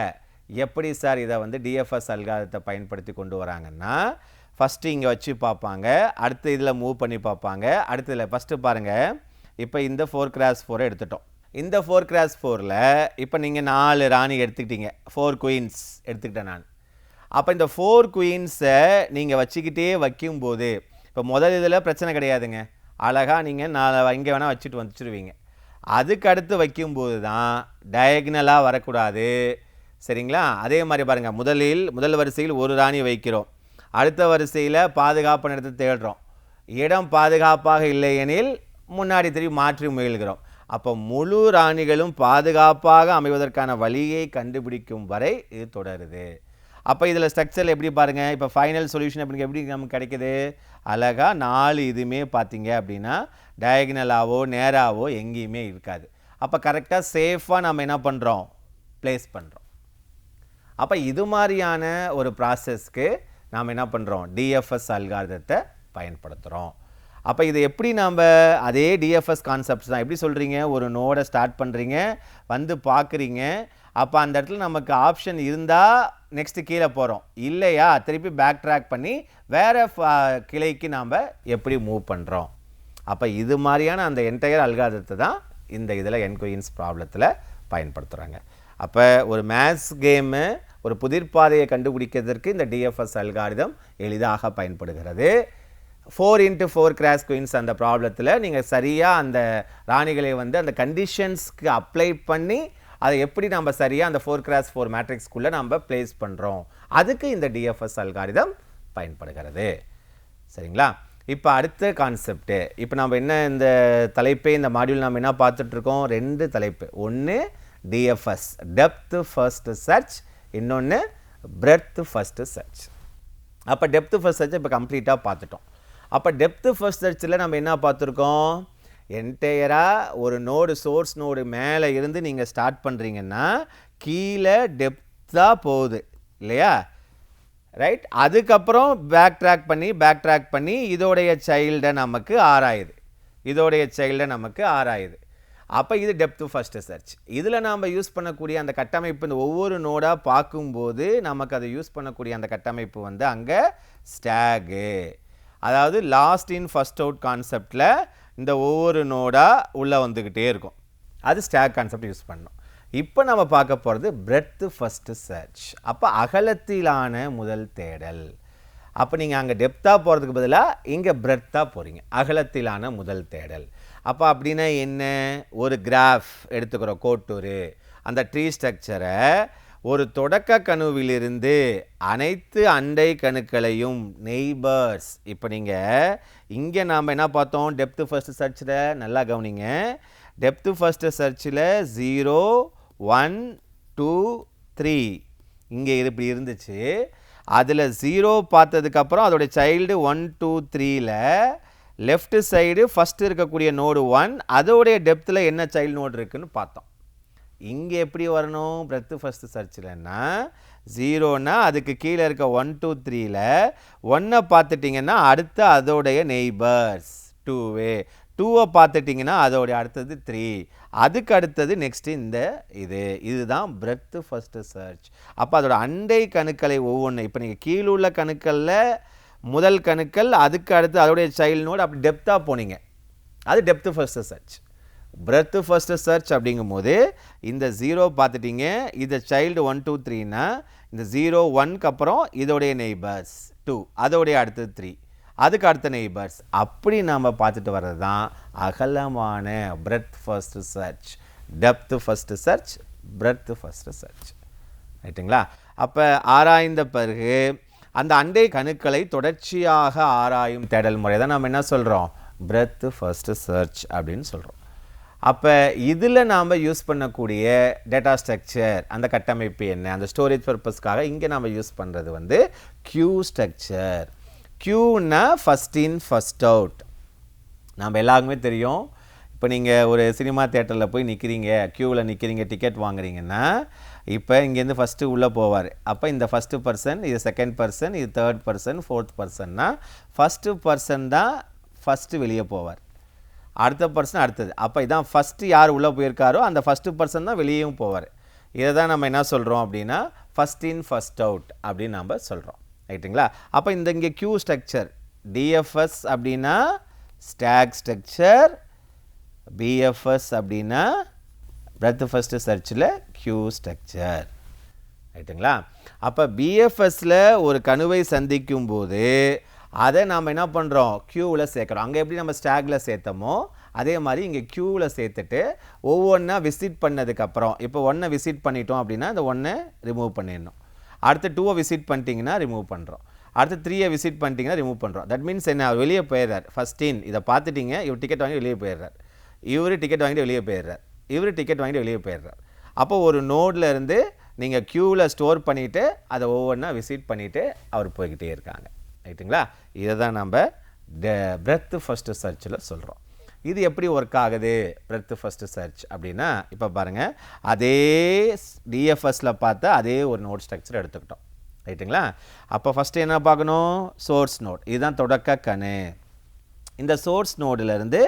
எப்படி சார் இதை வந்து டிஎஃப்எஸ் அல்காரிதத்தை பயன்படுத்தி கொண்டு வராங்கன்னா, ஃபஸ்ட்டு இங்கே வச்சு பார்ப்பாங்க, அடுத்து இதில் மூவ் பண்ணி பார்ப்பாங்க. அடுத்ததில் ஃபஸ்ட்டு பாருங்கள், இப்போ இந்த 4x4 எடுத்துட்டோம். இந்த 4x4ல் இப்போ நீங்கள் 4 ராணி எடுத்துக்கிட்டீங்க, 4 குயின்ஸ் எடுத்துக்கிட்டேன் நான். அப்போ இந்த 4 குயின்ஸை நீங்கள் வச்சுக்கிட்டே வைக்கும்போது இப்போ முதல் இதில் பிரச்சனை கிடையாதுங்க, அழகாக நீங்கள் 4 இங்கே வேணால் வச்சுட்டு வச்சுருவீங்க. அதுக்கு அடுத்து வைக்கும்போது தான் டயகனலாக வரக்கூடாது. சரிங்களா? அதே மாதிரி பாருங்கள், முதல் வரிசையில் ஒரு ராணி வைக்கிறோம், அடுத்த வரிசையில் பாதுகாப்பான இடத்தை தேடுறோம். இடம் பாதுகாப்பாக இல்லையெனில் முன்னாடி திரும்பி மாற்றி முயல்கிறோம். அப்போ முழு ராணிகளும் பாதுகாப்பாக அமைவதற்கான வழியை கண்டுபிடிக்கும் வரை இது தொடருது. அப்போ இதில் ஸ்ட்ரக்சரில் எப்படி பாருங்கள், இப்போ ஃபைனல் சொல்யூஷன் அப்படிங்க எப்படி நமக்கு கிடைக்குது, அழகாக 4 இதுவுமே பார்த்தீங்க அப்படின்னா டயகனலாவோ நேராவோ எங்கேயுமே இருக்காது. அப்போ கரெக்டாக சேஃபாக நம்ம என்ன பண்ணுறோம், ப்ளேஸ் பண்ணுறோம். அப்போ இது மாதிரியான ஒரு ப்ராசஸ்க்கு நாம் என்ன பண்ணுறோம், டிஎஃப்எஸ் அல்காரிதத்தை பயன்படுத்துகிறோம். அப்போ இது எப்படி நாம் அதே டிஎஃப்எஸ் கான்செப்ட்ஸ் தான். எப்படி சொல்கிறீங்க, ஒரு நோடை ஸ்டார்ட் பண்ணுறீங்க, வந்து பார்க்குறீங்க, அப்போ அந்த இடத்துல நமக்கு ஆப்ஷன் இருந்தால் நெக்ஸ்ட்டு கீழே போகிறோம், இல்லையா திருப்பி பேக் ட்ராக் பண்ணி வேறு கிளைக்கு நாம் எப்படி மூவ் பண்ணுறோம். அப்போ இது மாதிரியான அந்த என்டையர் அல்காரிதத்தை தான் இந்த இதில் என் குயின்ஸ் ப்ராப்ளத்தில் பயன்படுத்துகிறாங்க. அப்போ ஒரு மேத்ஸ் கேமு ஒரு புதிர்பாதையை கண்டுபிடிக்கிறதுக்கு இந்த டிஎஃப்எஸ் அல்காரிதம் எளிதாக பயன்படுகிறது. 4x4 கிராஸ் குயின்ஸ் அந்த ப்ராப்ளத்தில் நீங்கள் சரியாக அந்த ராணிகளை வந்து அந்த கண்டிஷன்ஸ்க்கு அப்ளை பண்ணி அதை எப்படி நம்ம சரியாக அந்த 4x4 மேட்ரிக்ஸ்குள்ளே நம்ம பிளேஸ் பண்ணுறோம், அதுக்கு இந்த டிஎஃப்எஸ் அல்காரிதம் பயன்படுகிறது. சரிங்களா? இப்போ அடுத்த கான்செப்ட்டு, இப்போ நம்ம என்ன இந்த தலைப்பே இந்த மாடியூல் நம்ம என்ன பார்த்துட்ருக்கோம், 2 தலைப்பு. ஒன்று டிஎஃப்எஸ் டெப்த் ஃபர்ஸ்ட் சர்ச், இன்னொன்று பிரெட்த் ஃபர்ஸ்ட் சர்ச். அப்போ டெப்த் ஃபர்ஸ்ட் சர்ச் இப்போ கம்ப்ளீட்டாக பார்த்துட்டோம். அப்போ டெப்த் ஃபர்ஸ்ட் சர்ச்சில் நம்ம என்ன பார்த்துருக்கோம், என்டையராக ஒரு நோடு சோர்ஸ் நோடு மேலே இருந்து நீங்கள் ஸ்டார்ட் பண்ணுறீங்கன்னா கீழே டெப்த்தாக போகுது இல்லையா, ரைட்? அதுக்கப்புறம் பேக் ட்ராக் பண்ணி இதோடைய சைல்டை நமக்கு ஆராயுது. அப்போ இது டெப்த் ஃபர்ஸ்ட் சர்ச். இதில் நாம் யூஸ் பண்ணக்கூடிய அந்த கட்டமைப்பு, இந்த ஒவ்வொரு நோடாக பார்க்கும்போது நமக்கு அதை யூஸ் பண்ணக்கூடிய அந்த கட்டமைப்பு வந்து அங்கே ஸ்டாகு, அதாவது லாஸ்ட் இன் ஃபர்ஸ்ட் அவுட் கான்செப்டில் இந்த ஒவ்வொரு நோடாக உள்ளே வந்துக்கிட்டே இருக்கும், அது ஸ்டாக் கான்செப்ட் யூஸ் பண்ணணும். இப்போ நம்ம பார்க்க போகிறது பிரெட்த் ஃபர்ஸ்ட் சர்ச். அப்போ அகலத்திலான முதல் தேடல். அப்போ நீங்கள் அங்கே டெப்த்தாக போகிறதுக்கு பதிலாக இங்கே பிரெத்தாக போகிறீங்க, அகலத்திலான முதல் தேடல். அப்போ அப்படின்னா என்ன, ஒரு கிராஃப் எடுத்துக்கிறோம், கோட்டூர், அந்த ட்ரீ ஸ்ட்ரக்சரை ஒரு தொடக்க கணுவிலிருந்து அனைத்து அண்டை கணுக்களையும் நெய்பர்ஸ். இப்போ நீங்கள் இங்கே நாம் என்ன பார்த்தோம், டெப்த் ஃபர்ஸ்ட் சர்ச்சில் நல்லா கவனிங்க, டெப்த் ஃபர்ஸ்ட் சர்ச்சில் 0 1 2 3 இங்கே இப்படி இருந்துச்சு. அதில் 0 பார்த்ததுக்கப்புறம் அதோடைய சைல்டு 1 2 3ல் லெஃப்ட் சைடு ஃபஸ்ட்டு இருக்கக்கூடிய நோடு 1, அதோடைய டெப்த்தில் என்ன சைல்டு நோடு இருக்குதுன்னு பார்த்தோம். இங்கே எப்படி வரணும், பிரெட்த் ஃபர்ஸ்ட் சர்ச்சில்னா 0னா அதுக்கு கீழே இருக்க 1 2 3ல் 1 பார்த்துட்டிங்கன்னா அடுத்து அதோடைய நெய்பர்ஸ் 2வை பார்த்துட்டிங்கன்னா அதோடைய அடுத்தது 3, அதுக்கு அடுத்தது நெக்ஸ்ட்டு இந்த இதுதான் பிரெட்த் ஃபர்ஸ்ட் சர்ச். அப்போ அதோட அண்டை கணுக்களை ஒவ்வொன்று, இப்போ நீங்கள் கீழே உள்ள கணுக்களில் முதல் கணுக்கள், அதுக்கு அடுத்து அதோடைய சைல்டு நோடு, அப்படி டெப்த்தாக போனீங்க, அது depth first search. Breadth first search அப்படிங்கும்போது இந்த 0 பார்த்துட்டிங்க, இந்த சைல்டு 1 2 3னா இந்த 0 1க்கு அப்புறம் இதோடைய நெய்பர்ஸ் 2, அதோடைய அடுத்தது 3, அதுக்கு அடுத்த நெய்பர்ஸ், அப்படி நாம் பார்த்துட்டு வர்றது தான் அகலமான breadth first search, depth first search, breadth first search. ரைட்டுங்களா? அப்போ ஆராய்ந்த பிறகு அந்த அண்டை கணுக்களை தொடர்ச்சியாக ஆராயும் தேடல் முறை தான் நம்ம என்ன சொல்கிறோம், பிரெத் ஃபர்ஸ்ட் சர்ச் அப்படின்னு சொல்கிறோம். அப்போ இதில் நாம் யூஸ் பண்ணக்கூடிய டேட்டா ஸ்ட்ரக்சர், அந்த கட்டமைப்பு என்ன, அந்த ஸ்டோரேஜ் பர்பஸ்க்காக இங்கே நாம் யூஸ் பண்ணுறது வந்து கியூ ஸ்ட்ரக்சர். கியூன்னா ஃபஸ்ட் இன் ஃபஸ்ட் அவுட். நம்ம எல்லாருக்குமே தெரியும். இப்போ நீங்கள் ஒரு சினிமா தியேட்டரில் போய் நிற்கிறீங்க, க்யூவில் நிற்கிறீங்க, டிக்கெட் வாங்குறீங்கன்னா இப்போ இங்கேருந்து ஃபஸ்ட்டு உள்ளே போவார். அப்போ இந்த ஃபஸ்ட்டு பர்சன், இது செகண்ட் பர்சன், இது தேர்ட் பர்சன், ஃபோர்த் பர்சன்னா ஃபஸ்ட்டு பர்சன் தான் ஃபஸ்ட்டு வெளியே போவார், அடுத்த பர்சன் அடுத்தது. அப்போ இதான் ஃபஸ்ட்டு யார் உள்ளே போயிருக்காரோ அந்த ஃபஸ்ட்டு பர்சன் தான் வெளியேவும் போவார். இதை தான் நம்ம என்ன சொல்கிறோம் அப்படின்னா ஃபஸ்ட் இன் ஃபஸ்ட் அவுட் அப்படின்னு நம்ம சொல்கிறோம். ரைட்டுங்களா? அப்போ இந்த இங்கே கியூ ஸ்ட்ரக்சர் டிஎஃப்எஸ் அப்படின்னா ஸ்டாக் ஸ்ட்ரக்சர், பிஎஃப்எஸ் அப்படின்னா பிரெத் ஃபர்ஸ்ட் சர்ச்சில் கியூ ஸ்ட்ரக்சர். ரைட்டுங்களா? அப்போ பிஎஃப்எஸில் ஒரு கணுவை சந்திக்கும் போது அதை நாம் என்ன பண்ணுறோம், க்யூவில் சேர்க்குறோம். அங்கே எப்படி நம்ம ஸ்டாகில் சேர்த்தோமோ அதே மாதிரி இங்கே க்யூவில் சேர்த்துட்டு ஒவ்வொன்றா விசிட் பண்ணதுக்கப்புறம், இப்போ 1 விசிட் பண்ணிட்டோம் அப்படின்னா இந்த 1 ரிமூவ் பண்ணிடணும். அடுத்து 2 விசிட் பண்ணிட்டீங்கன்னா ரிமூவ் பண்ணுறோம். அடுத்து 3 விசிட் பண்ணிட்டீங்கன்னா ரிமூவ் பண்ணுறோம். தட் மீன்ஸ் என்ன, அவர் வெளியே போயிடுறார். ஃபஸ்ட் இன் இதை பார்த்துட்டீங்க, இவர் டிக்கெட் வாங்கி வெளியே போயிடுறார், இவர் டிக்கெட் வாங்கிட்டு வெளியே போயிடுறார், இவர் டிக்கெட் வாங்கிட்டு வெளியே போயிடுறார். அப்போ ஒரு நோடில் இருந்து நீங்கள் க்யூவில் ஸ்டோர் பண்ணிவிட்டு அதை ஒவ்வொன்றா விசிட் பண்ணிவிட்டு அவர் போய்கிட்டே இருக்காங்க. ரைட்டுங்களா? இதை தான் நம்ம பிரெத் ஃபர்ஸ்ட் சர்ச்சில் சொல்கிறோம். இது எப்படி ஒர்க் ஆகுது பிரெத் ஃபர்ஸ்ட் சர்ச் அப்படின்னா, இப்போ பாருங்கள், அதே டிஎஃப்எஸில் பார்த்தா அதே ஒரு நோட் ஸ்ட்ரக்சர் எடுத்துக்கிட்டோம். ரைட்டுங்களா? அப்போ ஃபஸ்ட்டு என்ன பார்க்கணும், சோர்ஸ் நோட். இதுதான் தொடக்க கணு. இந்த சோர்ஸ் நோடிலேருந்து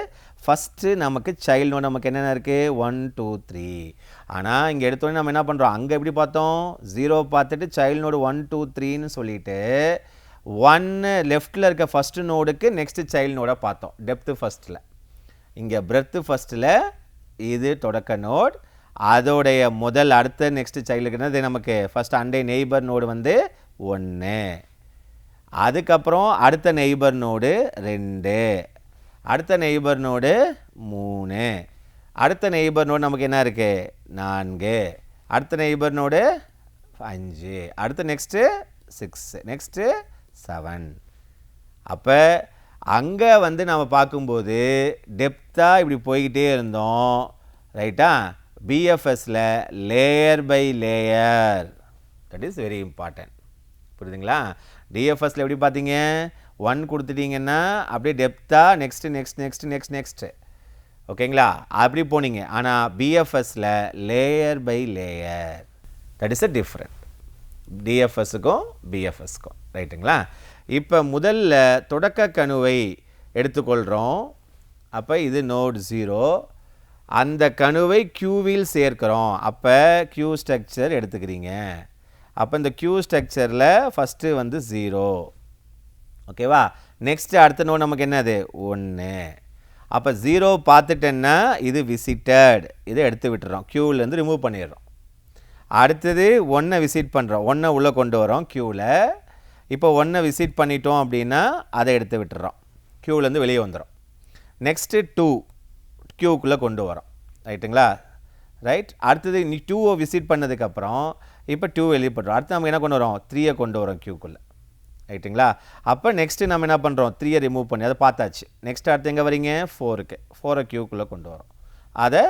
ஃபஸ்ட்டு நமக்கு சைல்டு நோட் நமக்கு என்னென்ன இருக்குது, 1 2 3. ஆனால் இங்கே எடுத்தோடனே நம்ம என்ன பண்ணுறோம், அங்கே எப்படி பார்த்தோம், 0 பார்த்துட்டு சைல்டு நோடு 1 2 3ன்னு சொல்லிவிட்டு 1 லெஃப்ட்டில் இருக்க ஃபஸ்ட்டு நோடுக்கு நெக்ஸ்ட்டு சைல்டு நோடை பார்த்தோம் டெப்த்து ஃபஸ்ட்டில். இங்கே பிரெத்து ஃபஸ்ட்டில் இது தொடக்க நோட், அதோடைய முதல் அடுத்த நெக்ஸ்ட்டு சைல்டுக்குன்னா நமக்கு ஃபஸ்ட் அண்டை நெய்பர் நோடு வந்து 1, அதுக்கப்புறம் அடுத்த நெய்பர் நோடு 2, அடுத்த நெய்பர் நோடு 3, அடுத்த நெய்பர் நோடு நமக்கு என்ன இருக்குது 4, அடுத்த நெய்பர் நோடு 5, அடுத்த நெக்ஸ்ட்டு 6, நெக்ஸ்ட்டு 7. அப்போ அங்கே வந்து நம்ம பார்க்கும்போது டெப்த்தாக இப்படி போய்கிட்டே இருந்தோம். ரைட்டா? பிஎஃப்எஸில் layer by layer, that is very important. புரியுதுங்களா? டிஎஃப்எஸில் எப்படி பார்த்தீங்க, 1 கொடுத்துட்டீங்கன்னா அப்படியே டெப்த்தாக next next next next next. ஓகேங்களா? அப்படி போனீங்க. ஆனால் பிஎஃப்எஸில் layer by layer, that is a different டிஎஃப்எஸுக்கும் பிஎஃப்எஸ்க்கும். ரைட்டுங்களா? இப்போ முதல்ல தொடக்க கணுவை எடுத்துக்கொள்கிறோம். அப்போ இது நோட் 0, அந்த கணுவை க்யூவில் சேர்க்கிறோம். அப்போ க்யூ ஸ்ட்ரக்சர் எடுத்துக்கிறீங்க. அப்போ இந்த க்யூ ஸ்ட்ரக்சரில் ஃபஸ்ட்டு வந்து 0. ஓகேவா? நெக்ஸ்ட்டு அடுத்த நோட் நமக்கு என்னது 1. அப்போ 0 பார்த்துட்டேன்னா இது விசிட்டட், இதை எடுத்து விட்டுறோம், க்யூவிலேருந்து ரிமூவ் பண்ணிடுறோம். அடுத்தது 1 விசிட் பண்ணுறோம், 1 உள்ளே கொண்டு வரோம் க்யூவில். இப்போ 1 விசிட் பண்ணிட்டோம் அப்படின்னா அதை எடுத்து விட்டுறோம், க்யூவிலேருந்து வெளியே வந்துடும். நெக்ஸ்ட்டு 2 க்யூக்குள்ளே கொண்டு வரோம். ரைட்டுங்களா? ரைட். அடுத்தது நீ 2 விசிட் பண்ணதுக்கப்புறம் இப்போ 2 வெளியே பண்ணுறோம். அடுத்து நம்ம என்ன கொண்டு வரோம், 3 கொண்டு வரோம் க்யூக்குள்ளே. ரைட்டுங்களா? அப்போ நெக்ஸ்ட்டு நம்ம என்ன பண்ணுறோம், 3 ரிமூவ் பண்ணி அதை பார்த்தாச்சு. நெக்ஸ்ட் அடுத்து எங்கே வரீங்க, 4க்கு, 4 க்யூக்குள்ளே கொண்டு வரோம், அதை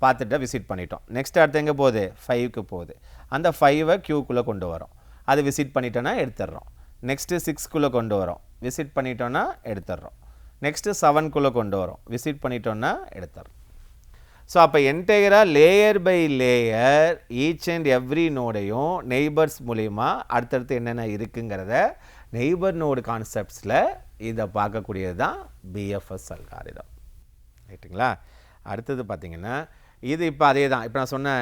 பார்த்துட்டு விசிட் பண்ணிட்டோம். நெக்ஸ்ட் அடுத்து எங்கே போகுது, 5க்கு போகுது, அந்த 5 க்யூக்குள்ளே கொண்டு வரோம், அது விசிட் பண்ணிட்டோன்னா எடுத்துடுறோம். நெக்ஸ்ட்டு 6க்குள்ளே கொண்டு வரோம், விசிட் பண்ணிட்டோன்னா எடுத்துடுறோம். நெக்ஸ்ட்டு 7க்குள்ளே கொண்டு வரோம், விசிட் பண்ணிட்டோன்னா எடுத்துடுறோம். ஸோ அப்போ என்டையராக layer by layer each and every நோடையும் நெய்பர்ஸ் மூலிமா அடுத்தடுத்து என்னென்ன இருக்குங்கிறத நெய்பர் நோடு கான்செப்ட்ஸில் இதை பார்க்கக்கூடியது தான் பிஎஃப்எஸ் அல்காரிதம். ரைட்டுங்களா? அடுத்தது பார்த்திங்கன்னா இது இப்போ அதே தான், இப்போ நான் சொன்ன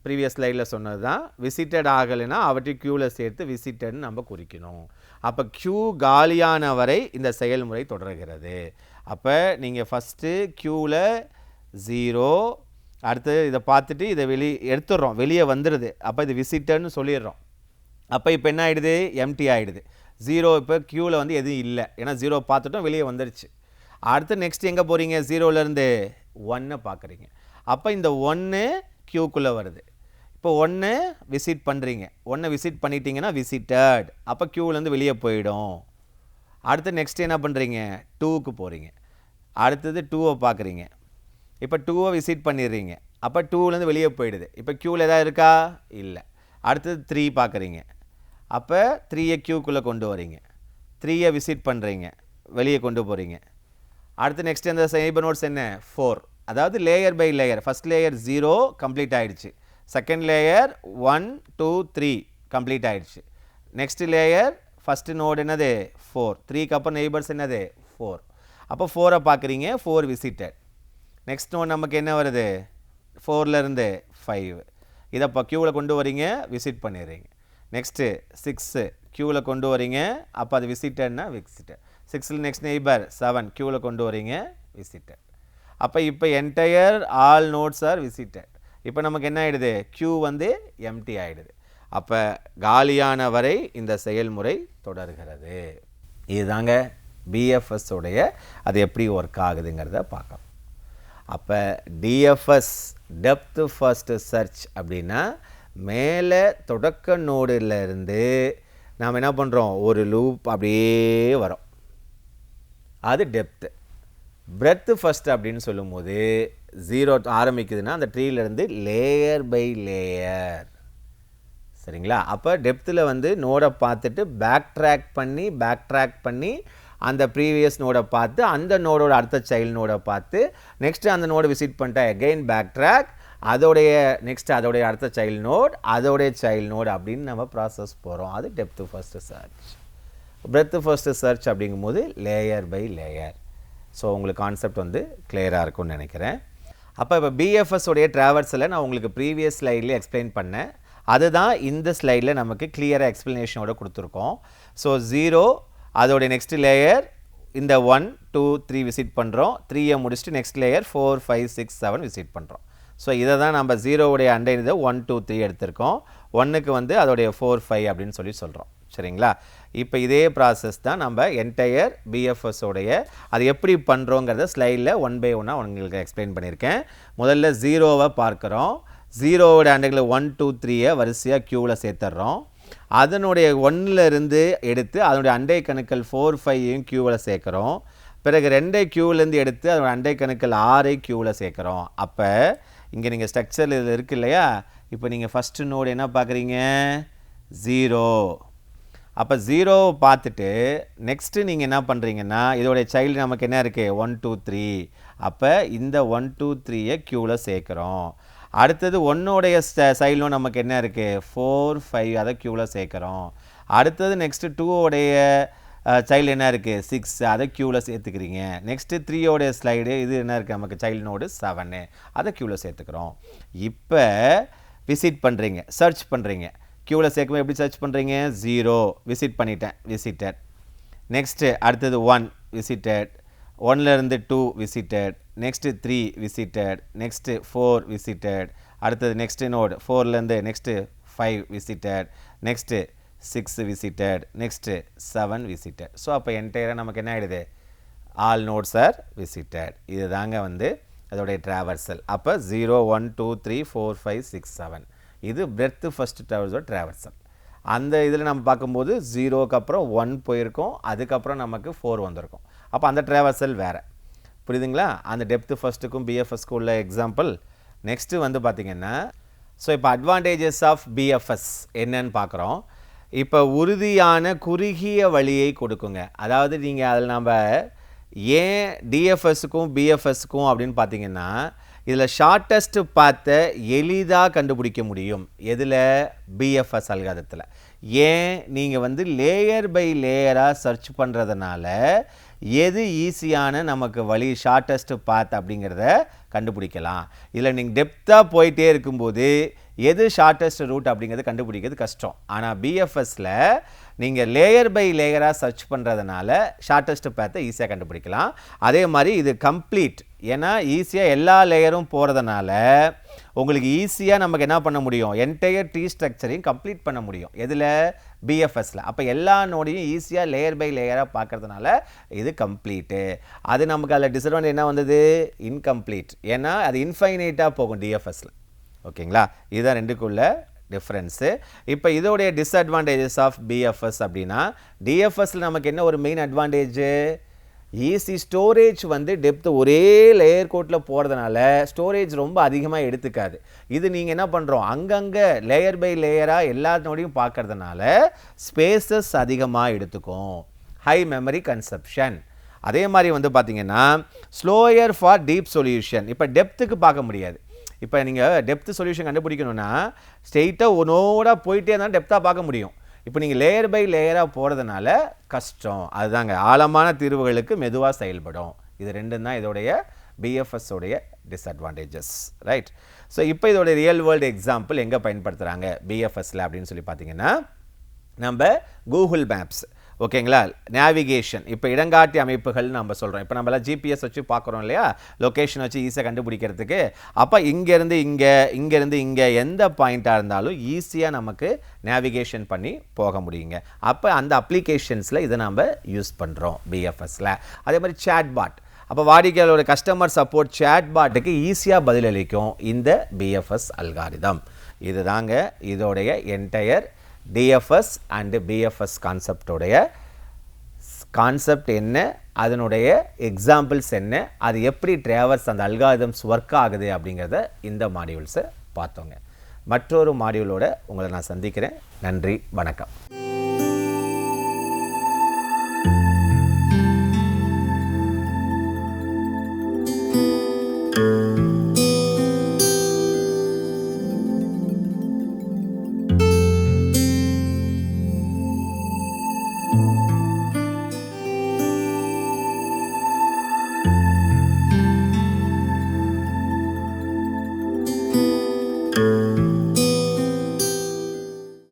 ப்ரீவியஸ் ஸ்லைடில் சொன்னது தான். விசிட்டட் ஆகலைன்னா அவற்றை க்யூவில் சேர்த்து விசிட்டட்னு நம்ம குறிக்கணும். அப்போ க்யூ காலியான வரை இந்த செயல்முறை தொடர்கிறது. அப்போ நீங்கள் ஃபஸ்ட்டு க்யூவில் 0, அடுத்து இதை பார்த்துட்டு இதை எடுத்துடுறோம், வெளியே வந்துடுது. அப்போ இது விசிட்டர்னு சொல்லிடுறோம். அப்போ இப்போ என்ன ஆகிடுது, எம்டி ஆகிடுது. 0 இப்போ க்யூவில் வந்து எதுவும் இல்லை, ஏன்னா 0 பார்த்துட்டோம், வெளியே வந்துடுச்சு. அடுத்து நெக்ஸ்ட் எங்கே போகிறீங்க, 0லேருந்து 1 பார்க்குறீங்க. அப்போ இந்த 1 க்யூக்குள்ளே வருது. இப்போ 1 விசிட் பண்ணுறீங்க, 1 விசிட் பண்ணிட்டீங்கன்னா விசிட்டட், அப்போ க்யூவிலேருந்து வெளியே போயிடும். அடுத்து நெக்ஸ்ட் என்ன பண்ணுறீங்க, 2க்கு போகிறீங்க. அடுத்தது 2வை பார்க்குறீங்க. இப்போ 2வை விசிட் பண்ணிடுறீங்க, அப்போ 2லேருந்து வெளியே போயிடுது. இப்போ க்யூவில் எதாவது இருக்கா, இல்லை. அடுத்தது 3 பார்க்குறீங்க, அப்போ 3யை க்யூக்குள்ளே கொண்டு வரீங்க. 3யை விசிட் பண்ணுறீங்க, வெளியே கொண்டு போகிறீங்க. அடுத்து நெக்ஸ்ட் அந்த நெய்பர் நோட்ஸ் என்ன, 4. அதாவது layer by layer. First layer 0 complete ஆகிடுச்சு, செகண்ட் லேயர் 1 2 3 கம்ப்ளீட் ஆகிடுச்சு. நெக்ஸ்ட் லேயர் ஃபஸ்ட்டு நோடு என்னது 4, 3க்கு அப்புறம் நெய்பர்ஸ் என்னது 4. அப்போ 4ரை பார்க்குறீங்க, 4 விசிட்டட். நெக்ஸ்ட் நோட் நமக்கு என்ன வருது, 4லேருந்து 5. இதை இப்போ க்யூவில் கொண்டு வரீங்க, விசிட் பண்ணிடுறீங்க. நெக்ஸ்ட்டு 6 க்யூவில் கொண்டு வரீங்க, அப்போ அது விசிட்டட்னா விசிட்டட். 6ல் நெக்ஸ்ட் நெய்பர் 7 க்யூவில் கொண்டு வரீங்க, விசிட்டட். அப்போ இப்போ entire all nodes are visited. இப்போ நமக்கு என்ன ஆகிடுது, க்யூ வந்து எம்டி ஆகிடுது. அப்போ காலியான வரை இந்த செயல்முறை தொடர்கிறது. இதுதாங்க பிஎஃப்எஸ் உடைய அது எப்படி ஒர்க் ஆகுதுங்கிறத பார்க்கலாம். அப்போ டிஎஃப்எஸ் டெப்த் ஃபர்ஸ்ட் சர்ச் அப்படின்னா மேலே தொடக்க நோடுலேருந்து நாம் என்ன பண்ணுறோம், ஒரு லூப் அப்படியே வரோம், அது டெப்த்து. பிரெத்து ஃபர்ஸ்ட் அப்படின்னு சொல்லும்போது 0 ஆரம்பிக்குதுன்னா அந்த ட்ரீலேருந்து லேயர் பை லேயர், சரிங்களா. அப்போ டெப்த்தில் வந்து நோடை பார்த்துட்டு பேக் ட்ராக் பண்ணி அந்த ப்ரீவியஸ் நோடை பார்த்து அந்த நோடோட அடுத்த சைல்டு நோடை பார்த்து நெக்ஸ்ட்டு அந்த நோடை விசிட் பண்ணிட்டா எகெயின் பேக் ட்ராக், அதோடைய நெக்ஸ்ட் அதோடைய அடுத்த சைல்டு நோட், அதோடைய சைல்டு நோட் அப்படின்னு நம்ம ப்ராசஸ் போகிறோம். அது depth first search. Breadth first search அப்படிங்கும்போது லேயர் பை லேயர். ஸோ உங்களுக்கு கான்செப்ட் வந்து கிளியராக இருக்கும்னு நினைக்கிறேன். அப்போ இப்போ பிஎஃப்எஸ் உடைய ட்ராவர்ஸில் நான் உங்களுக்கு ப்ரீவியஸ் ஸ்லைட்லேயே எக்ஸ்பிளைன் பண்ணேன், அதுதான் இந்த ஸ்லைடில் நமக்கு கிளியராக எக்ஸ்ப்ளனேஷனோட கொடுத்துருக்கோம். ஸோ 0 அதோடைய நெக்ஸ்ட் லேயர் இந்த 1 2 3 விசிட் பண்ணுறோம், 3யை முடிச்சுட்டு நெக்ஸ்ட் லேயர் 4 5 6 7 விசிட் பண்ணுறோம். ஸோ இதை தான் நம்ம 0உடைய அண்டை இதை 1 2 3 எடுத்திருக்கோம், 1க்கு வந்து அதோடைய 4 5 அப்படின்னு சொல்கிறோம், சரிங்களா. இப்போ இதே ப்ராசஸ் தான் நம்ம என்டையர் பிஎஃப்எஸோடைய அது எப்படி பண்ணுறோங்கிறத ஸ்லைடில் 1 by 1 உங்களுக்கு எக்ஸ்பிளைன் பண்ணியிருக்கேன். முதல்ல 0வை பார்க்குறோம், 0வோட அண்டைகளை 1 2 3யை வரிசையாக க்யூவில் சேர்த்துட்றோம். அதனுடைய 1லேருந்து எடுத்து அதனுடைய அண்டை கணுக்கள் 4 5ஐயும் க்யூவில் சேர்க்குறோம். பிறகு 2ஐ க்யூவிலேருந்து எடுத்து அதோட அண்டை கணுக்கள் 6ஐ க்யூவில் சேர்க்குறோம். அப்போ இங்கே நீங்கள் ஸ்ட்ரக்சர் இதில் இருக்குது இல்லையா, இப்போ நீங்கள் ஃபஸ்ட்டு நோடு என்ன பார்க்குறீங்க 0. அப்போ 0 பார்த்துட்டு நெக்ஸ்ட்டு நீங்கள் என்ன பண்ணுறீங்கன்னா இதோடைய சைல்டு நமக்கு என்ன இருக்குது 1 2 3. அப்போ இந்த 1 2 3ஐ க்யூவில் சேர்க்குறோம். அடுத்தது 1உடைய சைல்டும் நமக்கு என்ன இருக்குது 4 5, அதை க்யூவில் சேர்க்குறோம். அடுத்தது நெக்ஸ்ட்டு 2உடைய சைல்டு என்ன இருக்குது 6, அதை க்யூவில் சேர்த்துக்கிறீங்க. நெக்ஸ்ட்டு 3உடைய ஸ்லைடு இது என்ன இருக்குது நமக்கு சைல்டு நோடு 7, அதை க்யூவில் சேர்த்துக்கிறோம். இப்போ விசிட் பண்ணுறீங்க, சர்ச் பண்ணுறீங்க, க்யூவில் சேர்க்கும்போது எப்படி சர்ச் பண்ணுறீங்க 0 விசிட் பண்ணிட்டேன், விசிட்டட். நெக்ஸ்ட்டு அடுத்தது 1 விசிட்டட், 1லேருந்து 2 visited, next 3 visited, next 4 visited, அடுத்தது நெக்ஸ்ட்டு நோடு 4லேருந்து next 5 visited, next 6 visited, next 7 visited. So அப்போ என்டையராக நமக்கு என்ன ஆகிடுது ஆல் நோட்ஸ் ஆர் விசிட்டட். இது தாங்க வந்து அதோடைய ட்ராவர்சல். அப்போ 0 1 2 3 4 5 6 7 இது பிரெத் ஃபர்ஸ்ட் ட்ராவர்சல். அந்த இதில் நம்ம பார்க்கும்போது 0க்கு அப்புறம் 1 போயிருக்கோம், அதுக்கப்புறம் நமக்கு 4 வந்திருக்கும். அப்போ அந்த ட்ராவர்சல் வேறு, புரியுதுங்களா. அந்த டெப்த் ஃபர்ஸ்ட்டுக்கும் பிஎஃப்எஸ்க்கு உள்ள எக்ஸாம்பிள். நெக்ஸ்ட்டு வந்து பார்த்திங்கன்னா ஸோ இப்போ அட்வான்டேஜஸ் ஆஃப் பிஎஃப்எஸ் என்னன்னு பார்க்குறோம். இப்போ உறுதியான குறுகிய வழியை கொடுக்குங்க. அதாவது நீங்கள் அதில் நம்ம ஏன் டிஎஃப்எஸ்க்கும் பிஎஃப்எஸ்க்கும் அப்படின்னு பார்த்தீங்கன்னா இதில் ஷார்ட்டஸ்ட் பாத்தை எளிதாக கண்டுபிடிக்க முடியும் எதில் பிஎஃப்எஸ் அல்காரிதத்தில். ஏன் நீங்கள் வந்து லேயர் பை லேயராக சர்ச் பண்ணுறதுனால எது ஈஸியான நமக்கு வழி ஷார்ட்டஸ்ட் பாத் அப்படிங்கிறத கண்டுபிடிக்கலாம். இதில் நீங்கள் டெப்த்தாக போயிட்டே இருக்கும்போது எது ஷார்ட்டஸ்ட் ரூட் அப்படிங்கிறது கண்டுபிடிக்கிறது கஷ்டம். ஆனால் பிஎஃப்எஸில் நீங்கள் லேயர் பை லேயராக சர்ச் பண்ணுறதுனால ஷார்ட்டஸ்ட் பாத்தை ஈஸியாக கண்டுபிடிக்கலாம். அதே மாதிரி இது கம்ப்ளீட், ஏன்னா ஈஸியாக எல்லா லேயரும் போகிறதுனால உங்களுக்கு ஈஸியாக நமக்கு என்ன பண்ண முடியும் என்டையர் ட்ரீ ஸ்ட்ரக்சரையும் கம்ப்ளீட் பண்ண முடியும் எதில் பிஎஃப்எஸ்ல. அப்போ எல்லா நோடையும் ஈஸியாக லேயர் பை லேயராக பார்க்கறதுனால இது கம்ப்ளீட்டு. அது நமக்கு அதில் டிஸ்அட்வான்டேஜ் என்ன வந்தது? இன்கம்ப்ளீட். ஏன்னா அது இன்ஃபைனைட்டாக போகும் டிஎஃப்எஸ்ல. ஓகேங்களா? இதுதான் ரெண்டுக்குள்ள டிஃப்ரென்ஸு. இப்போ இதோடைய டிஸ்அட்வான்டேஜஸ் ஆஃப் பிஎஃப்எஸ் அப்படின்னா, டிஎஃப்எஸ்ல நமக்கு என்ன ஒரு மெயின் அட்வான்டேஜு? ஈஸி ஸ்டோரேஜ் வந்து டெப்த் ஒரே லேயர் கோட்டில் போகிறதுனால ஸ்டோரேஜ் ரொம்ப அதிகமாக எடுத்துக்காது. இது நீங்கள் என்ன பண்ணுறோம், அங்கங்கே லேயர் பை லேயராக எல்லாத்தினோடையும் பார்க்கறதுனால ஸ்பேசஸ் அதிகமாக எடுத்துக்கும். High memory consumption. அதே மாதிரி வந்து பார்த்தீங்கன்னா ஸ்லோயர் ஃபார் டீப் சொல்யூஷன். இப்போ டெப்த்துக்கு பார்க்க முடியாது. இப்போ நீங்கள் டெப்த் சொல்யூஷன் கண்டுபிடிக்கணும்னா ஸ்ட்ரெயிட்டாக ஒன்னோட போயிட்டே இருந்தால் டெப்த்தாக பார்க்க முடியும். இப்போ நீங்கள் லேயர் பை லேயராக போகிறதுனால கஷ்டம். அதுதாங்க ஆழமான தீர்வுகளுக்கு மெதுவாக செயல்படும். இது ரெண்டும் தான் இதோடைய பிஎஃப்எஸ் உடைய டிஸ்அட்வான்டேஜஸ். ரைட். ஸோ இப்போ இதோடைய ரியல் வேர்ல்டு எக்ஸாம்பிள் எங்கே பயன்படுத்துகிறாங்க பிஎஃப்எஸ்ல அப்படின்னு சொல்லி பார்த்தீங்கன்னா, நம்ம கூகுள் மேப்ஸ். ஓகேங்களா? நேவிகேஷன். இப்போ இடங்காட்டி அமைப்புகள் நம்ம சொல்கிறோம். இப்போ நம்மளாம் ஜிபிஎஸ் வச்சு பார்க்குறோம் இல்லையா, லொக்கேஷன் வச்சு ஈஸியாக கண்டுபிடிக்கிறதுக்கு. அப்போ இங்கேருந்து இங்கே எந்த பாயிண்ட்டாக இருந்தாலும் ஈஸியாக நமக்கு நேவிகேஷன் பண்ணி போக முடியுங்க. அப்போ அந்த அப்ளிகேஷன்ஸில் இதை நம்ம யூஸ் பண்ணுறோம் பிஎஃப்எஸில். அதே மாதிரி சேட்பாட். அப்போ வாடிக்கையாளரோட கஸ்டமர் சப்போர்ட் சேட்பாட்டுக்கு ஈஸியாக பதிலளிக்கும் இந்த பிஎஃப்எஸ் அல்காரிதம். இதுதாங்க இதோடைய என்டையர் டிஎஃப்எஸ் அண்டு பிஎஃப்எஸ் கான்செப்டோடைய கான்செப்ட் என்ன, அதனுடைய எக்ஸாம்பிள்ஸ் என்ன, அது எப்படி ட்ராவர்ஸ் அந்த அல்காரிதம்ஸ் ஒர்க் ஆகுது அப்படிங்கிறத இந்த மாடியூல்ஸை பார்த்தோங்க. மற்றொரு மாடியூலோட உங்களை நான் சந்திக்கிறேன். நன்றி, வணக்கம்.